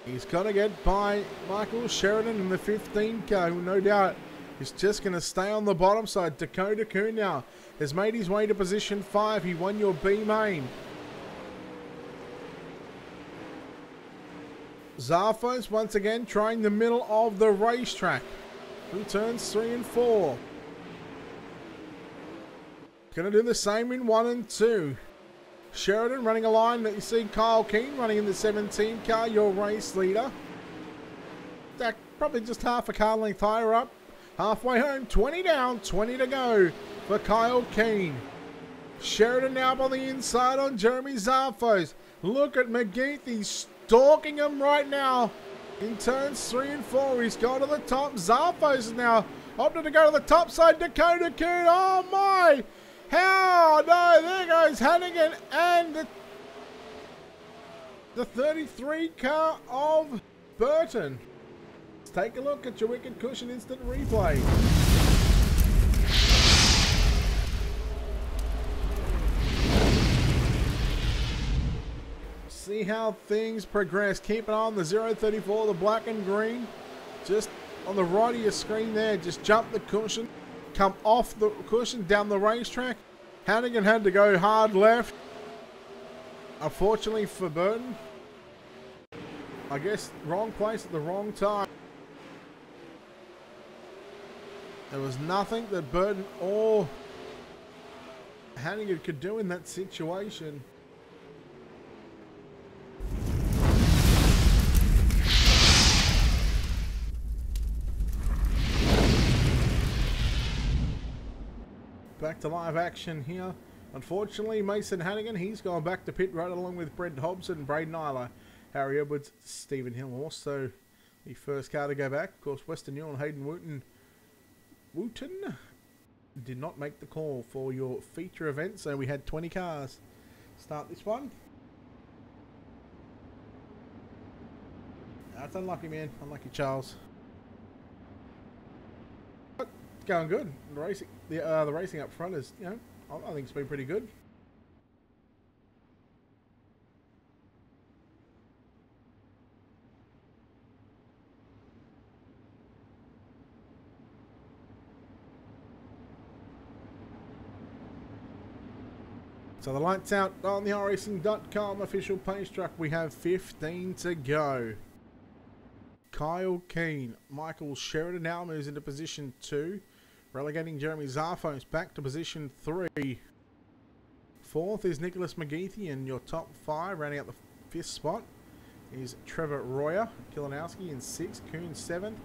He's got to get by Michael Sheridan in the 15 car, who no doubt is just going to stay on the bottom side. Dakota Kuhn now has made his way to position 5. He won your B main. Zarfos once again trying the middle of the racetrack through turns 3 and 4. Going to do the same in 1 and 2. Sheridan running a line that you see Kyle Keane running in the 17 car, your race leader. That probably just half a car length higher up. Halfway home, 20 down, 20 to go for Kyle Keane. Sheridan now up on the inside on Jeremy Zarfos. Look at McGeethy stalking him right now in turns 3 and 4. He's gone to the top. Zarfos is now opted to go to the top side. Dakota Kuhn, oh my! How? No, there goes Hannigan and the 33 car of Burton. Let's take a look at your Wicked Cushion instant replay. See how things progress. Keep an eye on the 034, the black and green. Just on the right of your screen there. Just jump the cushion. Come off the cushion down the racetrack. Hannigan had to go hard left. Unfortunately for Burton. I guess wrong place at the wrong time. There was nothing that Burton or Hannigan could do in that situation. Back to live action here. Unfortunately, Mason Hannigan, he's gone back to pit road along with Brent Hobson, Braden Eiler, Harry Edwards, Stephen Hill also the first car to go back. Of course, Weston Newell and Hayden Wooten did not make the call for your feature event, so we had 20 cars start this one. That's unlucky, man. Unlucky, Charles. Going good. The racing up front is, you know, I think it's been pretty good. So the lights out on the Iracing.com official pace track. We have 15 to go. Kyle Keane, Michael Sheridan now moves into position 2, relegating Jeremy Zarfos back to position 3. 4th is Nicholas McGeethy, and your top 5, rounding out the 5th spot, is Trevor Royer, Kilinowski in 6th, Kuhn 7th,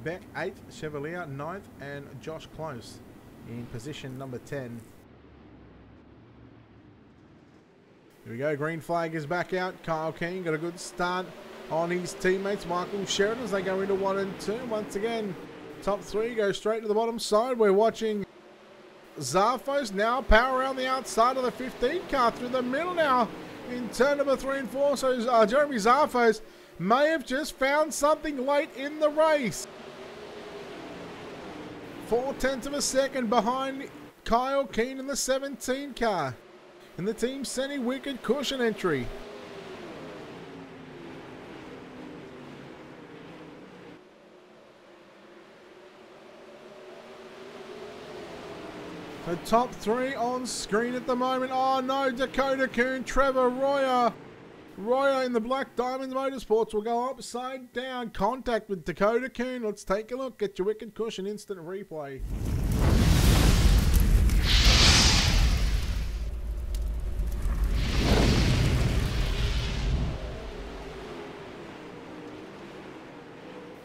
Beck 8th, Chevalier 9th, and Josh Close in position number 10. Here we go, green flag is back out. Kyle Keane got a good start on his teammates, Michael Sheridan, as they go into 1 and 2. Once again, top 3 go straight to the bottom side. We're watching Zarfos now power around the outside of the 15 car through the middle now in turn number 3 and 4. So Jeremy Zarfos may have just found something late in the race. 0.4 of a second behind Kyle Keane in the 17 car. And the team sending wicked cushion entry. The top 3 on screen at the moment. Oh no, Dakota Kuhn, Trevor Royer. Royer in the Black Diamonds Motorsports will go upside down. Contact with Dakota Kuhn. Let's take a look. Get your wicked cushion instant replay.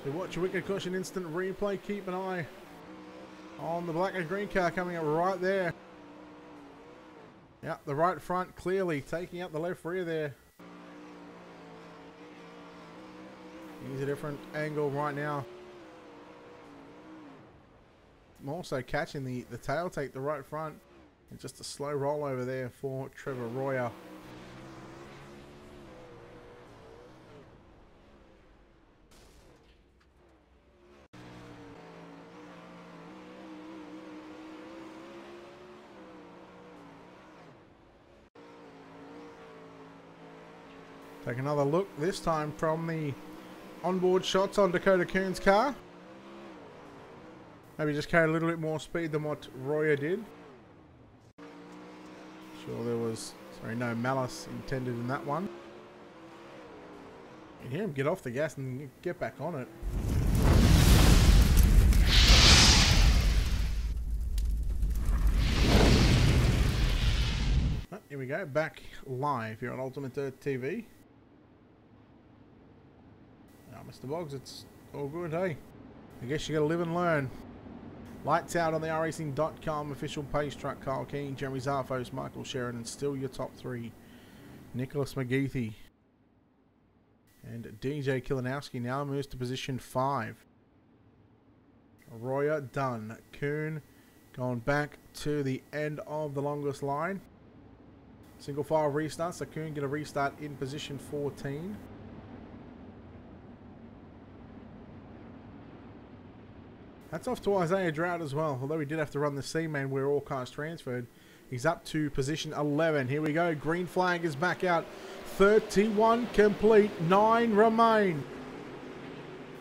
So watch your wicked cushion instant replay. Keep an eye on the black and green car coming up right there. Yeah, the right front clearly taking out the left rear there. Here's a different angle right now. I'm also catching the tail take the right front. And just a slow roll over there for Trevor Royer. Take another look, this time from the onboard shots on Dakota Kuhn's car. Maybe just carried a little bit more speed than what Royer did. Sure there was, no malice intended in that one. You hear him get off the gas and get back on it. Oh, here we go, back live here on Ultimate Dirt TV. Mr. Boggs, it's all good, hey? I guess you gotta live and learn. Lights out on the Iracing.com official pace track. Kyle Keane, Jeremy Zarfos, Michael Sheridan, still your top 3. Nicholas McGeethy and DJ Kilinowski now moves to position 5. Royer done. Kuhn going back to the end of the longest line. Single file restart, so Kuhn get a restart in position 14. That's off to Isaiah Drought as well. Although he did have to run the C-main where all cars transferred. He's up to position 11. Here we go. Green flag is back out. 31 complete. 9 remain.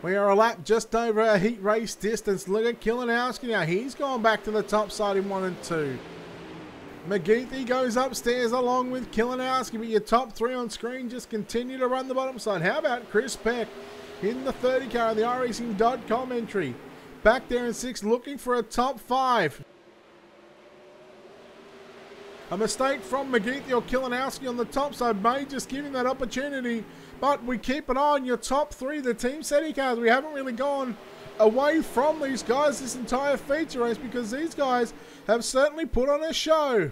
We are a lap just over our heat race distance. Look at Kilinowski now. He's gone back to the top side in 1 and 2. McGeethy goes upstairs along with Kilinowski. But your top 3 on screen just continue to run the bottom side. How about Chris Peck in the 30 car on the Iracing.com entry? Back there in 6th, looking for a top 5. A mistake from McGeethy or Kilinowski on the top side may just give him that opportunity. But we keep an eye on your top 3, the Team Seti cars. We haven't really gone away from these guys this entire feature race because these guys have certainly put on a show.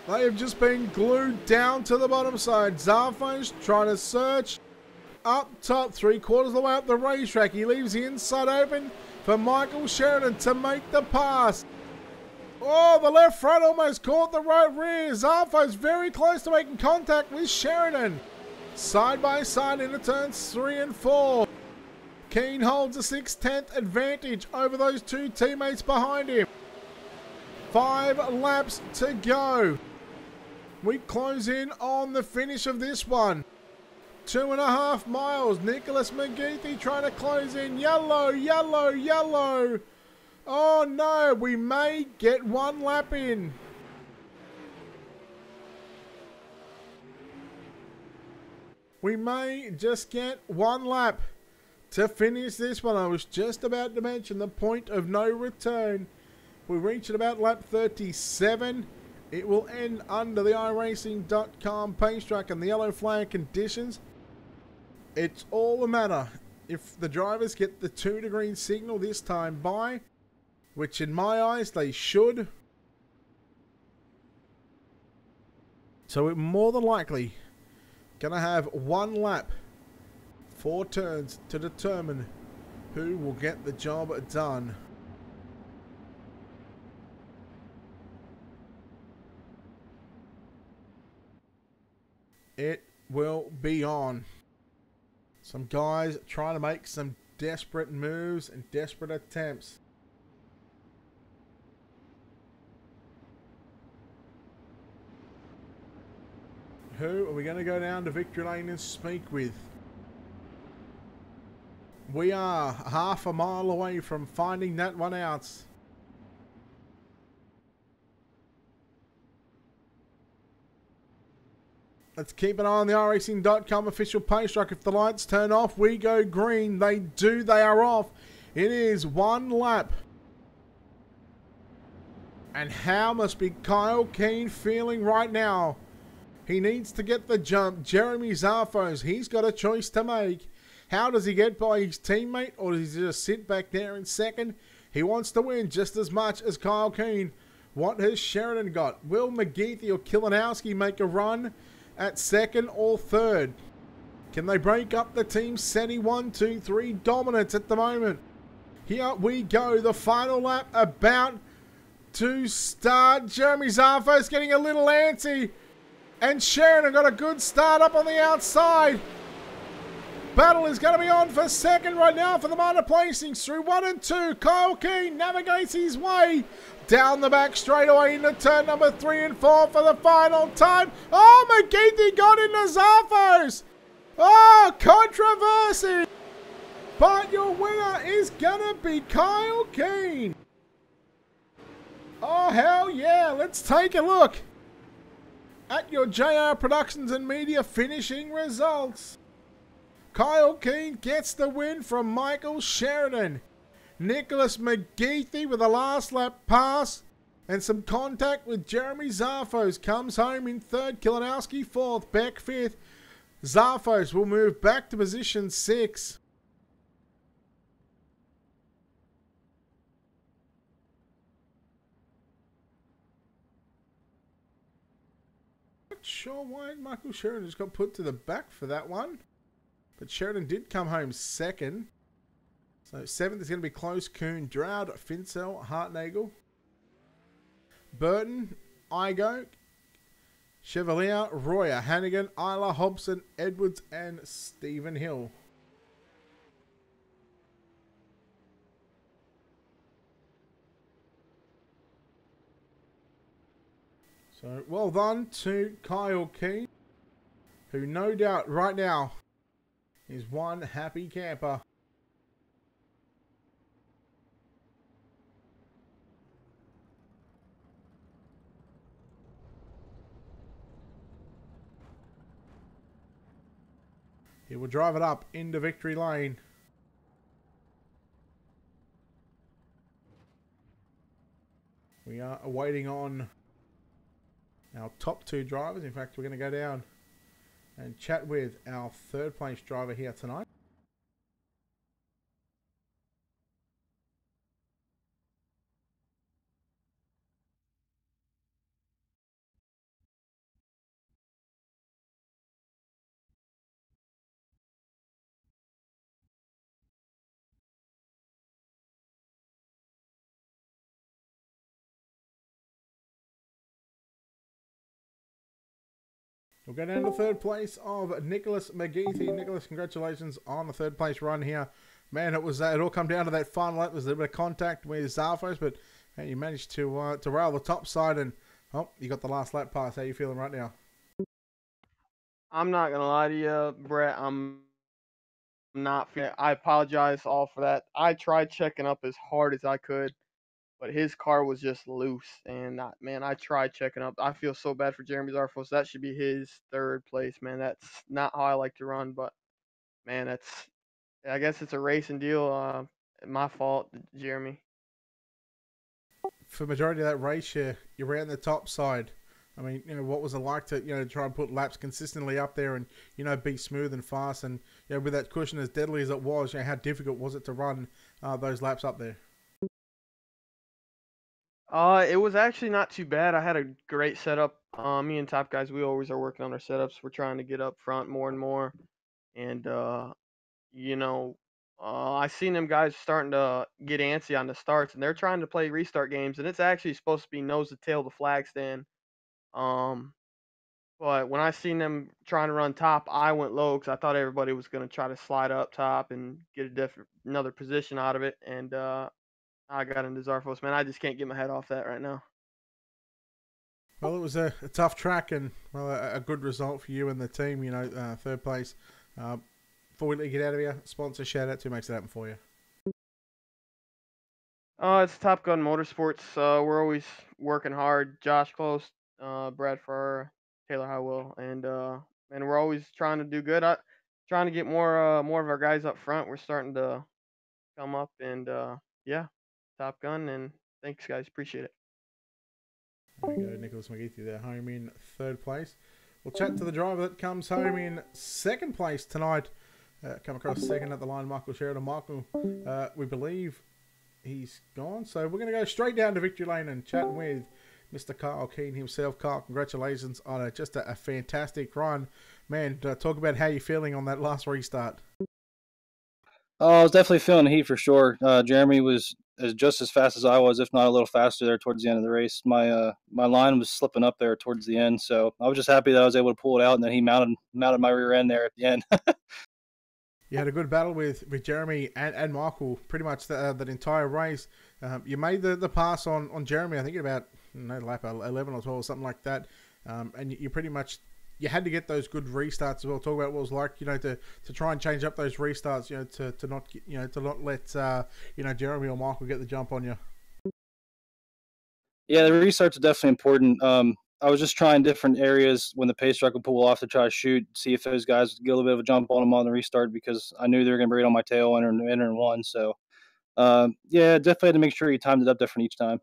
They have just been glued down to the bottom side. Zarfos trying to search up top, 3/4 of the way up the racetrack. He leaves the inside open for Michael Sheridan to make the pass. Oh, the left front almost caught the right rear. Zarfos very close to making contact with Sheridan. Side by side into turns 3 and 4. Keane holds a 6/10 advantage over those 2 teammates behind him. 5 laps to go. We close in on the finish of this one. 2.5 miles. Nicholas McGeethy trying to close in. Yellow, yellow, yellow. Oh no, we may get one lap in. We may just get one lap to finish this one. I was just about to mention the point of no return. We reach at about lap 37. It will end under the Iracing.com pace track and the yellow flag conditions. It's all a matter if the drivers get the 2-degree signal this time by, which in my eyes they should. So we're more than likely going to have one lap, 4 turns to determine who will get the job done. It will be on. Some guys trying to make some desperate moves and desperate attempts. Who are we going to go down to victory lane and speak with? We are half a mile away from finding that one out. Let's keep an eye on the Iracing.com official pace track. If the lights turn off, we go green. They do. They are off. It is one lap. And how must be Kyle Keane feeling right now? He needs to get the jump. Jeremy Zarfos, he's got a choice to make. How does he get by his teammate, or does he just sit back there in second? He wants to win just as much as Kyle Keane. What has Sheridan got? Will McGeethy or Kilinowski make a run at second or third? Can they break up the team setting 1, 2, 3 dominance at the moment? Here we go. The final lap about to start. Jeremy Zarfos getting a little antsy. And Sheridan got a good start up on the outside. Battle is going to be on for second right now for the minor placings through 1 and 2. Kyle Keane navigates his way down the back straightaway into turn number 3 and 4 for the final time. Oh, McGeethy got into Zarfos. Oh, controversy. But your winner is going to be Kyle Keane. Oh, hell yeah. Let's take a look at your JR Productions and Media finishing results. Kyle Keane gets the win from Michael Sheridan. Nicholas McGeethy with a last lap pass and some contact with Jeremy Zarfos comes home in third. Kilinowski fourth. Beck fifth. Zarfos will move back to position 6. Not sure why Michael Sheridan just got put to the back for that one. But Sheridan did come home second. So 7th is going to be Close, Kuhn, Drouд, Fincel, Hartnagel, Burton, Igo, Chevalier, Royer, Hannigan, Isla, Hobson, Edwards, and Stephen Hill. So well done to Kyle Keane, who no doubt right now is one happy camper. He will drive it up into victory lane. We are waiting on our top 2 drivers. In fact, we're going to go down and chat with our 3rd place driver here tonight. We'll go down to 3rd place of Nicholas McGeethy. Nicholas, congratulations on the 3rd place run here. Man, it all come down to that final lap. There was a little bit of contact with Zarfos, but man, you managed to rail the top side and you got the last lap pass. How are you feeling right now? I'm not gonna lie to you, Brett. I'm not feeling. I apologize all for that. I tried checking up as hard as I could. but his car was just loose. And man, I tried checking up. I feel so bad for Jeremy Zarfos. That should be his third place, man. That's not how I like to run, but man, I guess it's a racing deal. My fault, Jeremy. For the majority of that race, you ran the top side. I mean, what was it like to, try and put laps consistently up there and, be smooth and fast and, with that cushion as deadly as it was, how difficult was it to run those laps up there? It was actually not too bad. I had a great setup. Me and Top Guys, we always are working on our setups. We're trying to get up front more and more. And, you know, I seen them guys starting to get antsy on the starts, and they're trying to play restart games, and it's actually supposed to be nose to tail the flag stand. Um, but when I seen them trying to run top, I went low because I thought everybody was going to try to slide up top and get another position out of it. And I got into Zarfos, man. I just can't get my head off that right now. Well, it was a tough track and, well, a good result for you and the team, third place. Before we let you get out of here, sponsor shout out, who makes it happen for you? It's Top Gun Motorsports. We're always working hard. Josh Close, Brad Farr, Taylor Howell, and we're always trying to do good. Trying to get more of our guys up front. We're starting to come up, and yeah, Top Gun. And thanks, guys. Appreciate it. There we go, Nicholas McGeethy there, home in third place. We'll chat to the driver that comes home in second place tonight. Come across second at the line, Michael Sheridan. Michael, we believe he's gone. So we're going to go straight down to victory lane and chat with Mr. Kyle Keane himself. Kyle, congratulations on just a fantastic run. Man, talk about how you're feeling on that last restart. I was definitely feeling the heat for sure. Jeremy was just as fast as I was, if not a little faster there towards the end of the race. My line was slipping up there towards the end, so I was just happy that I was able to pull it out, and then he mounted my rear end there at the end. You had a good battle with Jeremy and Michael pretty much that entire race. You made the pass on Jeremy, I think, at about lap 11 or 12 or something like that. And you pretty much you had to get those good restarts as well. Talk about what it was like, to try and change up those restarts, to not let Jeremy or Michael get the jump on you. Yeah, the restarts are definitely important. I was just trying different areas when the pace truck would pull off to try to shoot, see if those guys would get a little bit of a jump on them on the restart because I knew they were going to be right on my tail entering one. So, yeah, definitely had to make sure you timed it up different each time.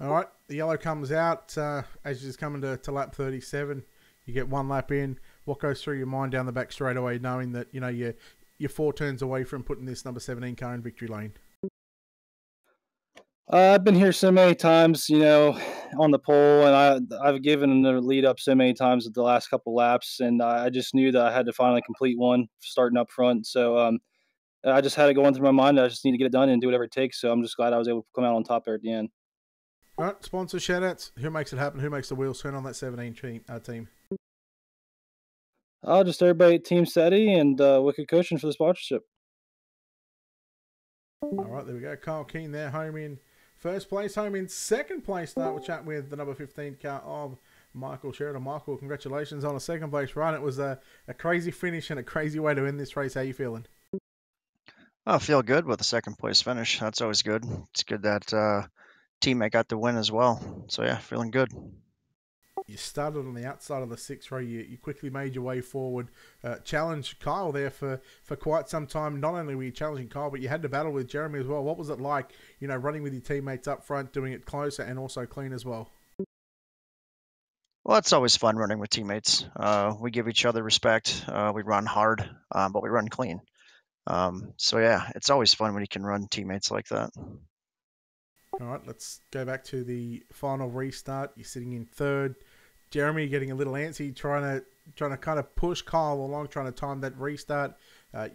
All right, the yellow comes out as you're just coming to lap 37. You get one lap in. What goes through your mind down the back straight away, knowing that you're 4 turns away from putting this number 17 car in victory lane? I've been here so many times, on the pole, and I've given the lead up so many times at the last couple laps, and I just knew that I had to finally complete one starting up front. So I just had it going through my mind. I just need to get it done and do whatever it takes. So I'm just glad I was able to come out on top there at the end. All right, sponsor shout-outs. Who makes it happen? Who makes the wheels turn on that 17 team? Just everybody at Team SETI and Wicked Coaching for the sponsorship. All right, there we go. Kyle Keane there, home in first place. Home in second place, though, we'll chat with the number 15 car of Michael Sheridan. Michael, congratulations on a second place run. It was a crazy finish and a crazy way to end this race. How are you feeling? I feel good with the second place finish. That's always good. It's good that teammate got the win as well. So yeah, feeling good. You started on the outside of the 6th row. You quickly made your way forward, challenged Kyle there for quite some time. Not only were you challenging Kyle, but you had to battle with Jeremy as well. What was it like, running with your teammates up front, doing it closer and also clean as well? Well, it's always fun running with teammates. We give each other respect. We run hard, but we run clean. So yeah, it's always fun when you can run teammates like that. All right, let's go back to the final restart. You're sitting in third. Jeremy getting a little antsy, trying to kind of push Kyle along, trying to time that restart.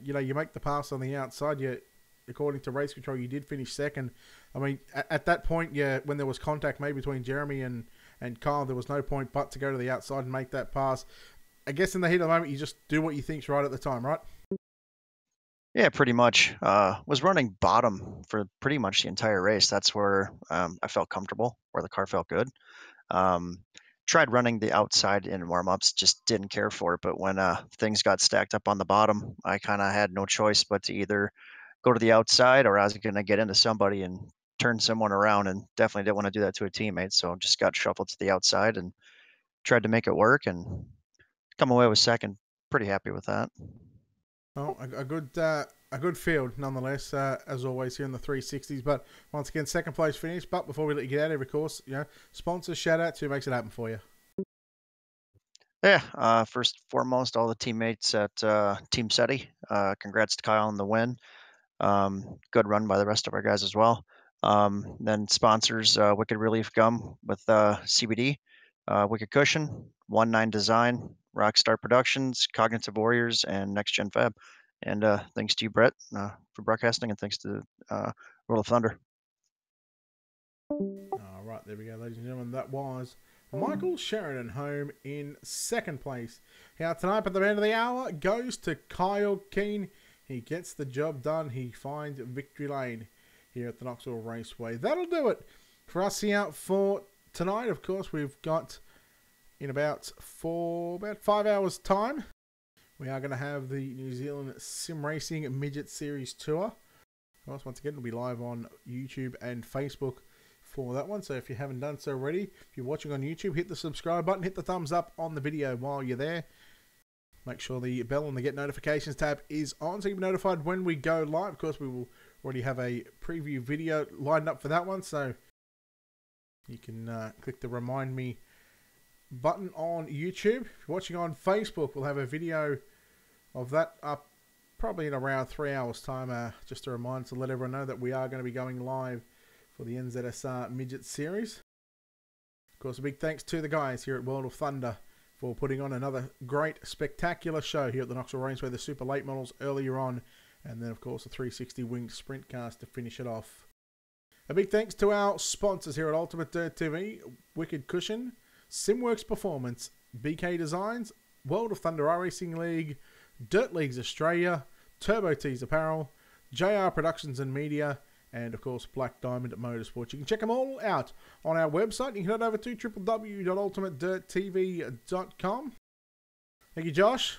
You make the pass on the outside. According to race control, you did finish second. I mean, at that point, when there was contact made between Jeremy and Kyle, there was no point but to go to the outside and make that pass. I guess in the heat of the moment, you just do what you think's right at the time, right? Yeah, pretty much. Was running bottom for pretty much the entire race. That's where I felt comfortable, where the car felt good. Tried running the outside in warm-ups, just didn't care for it. But when things got stacked up on the bottom, I kind of had no choice but to either go to the outside or I was going to get into somebody and turn someone around, and definitely didn't want to do that to a teammate. So just got shuffled to the outside and tried to make it work and come away with second. Pretty happy with that. Well, a good field nonetheless, as always here in the 360s. But once again, second place finish. But before we let you get out of here, of course, sponsors, shout out to who makes it happen for you. Yeah, first and foremost, all the teammates at Team SETI. Congrats to Kyle on the win. Good run by the rest of our guys as well. Then sponsors, Wicked Relief Gum with CBD, Wicked Cushion, 19 Design, Rockstar Productions, Cognitive Warriors, and Next Gen Fab. And thanks to you, Brett, for broadcasting, and thanks to World of Thunder. All right, there we go, ladies and gentlemen. That was Michael Sheridan home in second place. Now tonight, at the end of the hour, goes to Kyle Keane. He gets the job done. He finds victory lane here at the Knoxville Raceway. That'll do it for us here for tonight. Of course, we've got in about 5 hours time, we are going to have the New Zealand Sim Racing Midget Series Tour. Of course, once again, it'll be live on YouTube and Facebook for that one. So if you haven't done so already, if you're watching on YouTube, hit the subscribe button, hit the thumbs up on the video while you're there. Make sure the bell on the Get Notifications tab is on so you'll be notified when we go live. Of course, we will already have a preview video lined up for that one, so you can click the Remind Me button on YouTube. If you're watching on Facebook, we'll have a video of that up probably in around 3 hours' time. Just a reminder to let everyone know that we are going to be going live for the NZSR Midget Series. Of course, a big thanks to the guys here at World of Thunder for putting on another great, spectacular show here at the Knoxville Raceway. The super late models earlier on, and then, of course, the 360 winged sprint cars to finish it off. A big thanks to our sponsors here at Ultimate Dirt TV, Wicked Cushion, Simworks Performance, BK Designs, World of Thunder iRacing League, Dirt Leagues Australia, Turbo Tees Apparel, JR Productions and Media, and of course Black Diamond Motorsports. You can check them all out on our website. You can head over to www.ultimatedirttv.com. Thank you, Josh.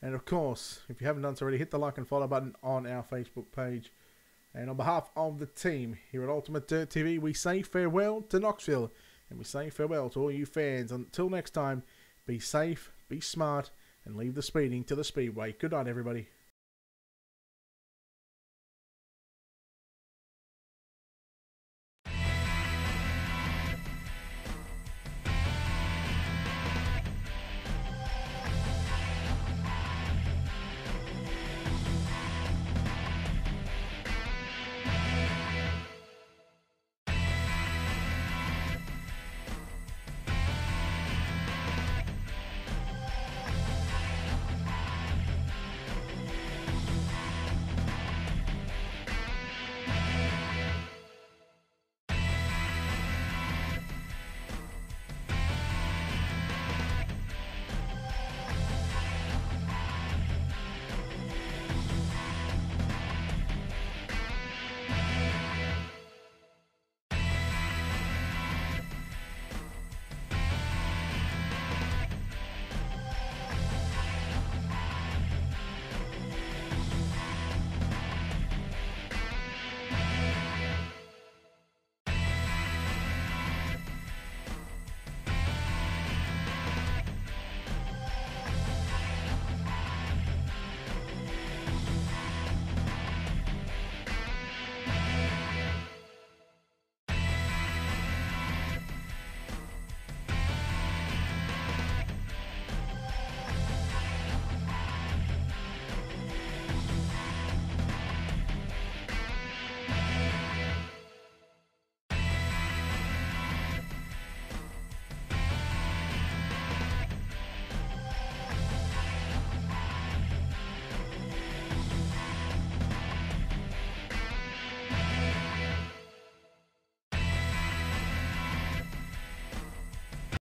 And of course, if you haven't done so already, hit the like and follow button on our Facebook page. And on behalf of the team here at Ultimate Dirt TV, we say farewell to Knoxville, and we say farewell to all you fans. Until next time, be safe, be smart, and leave the speeding to the speedway. Good night, everybody.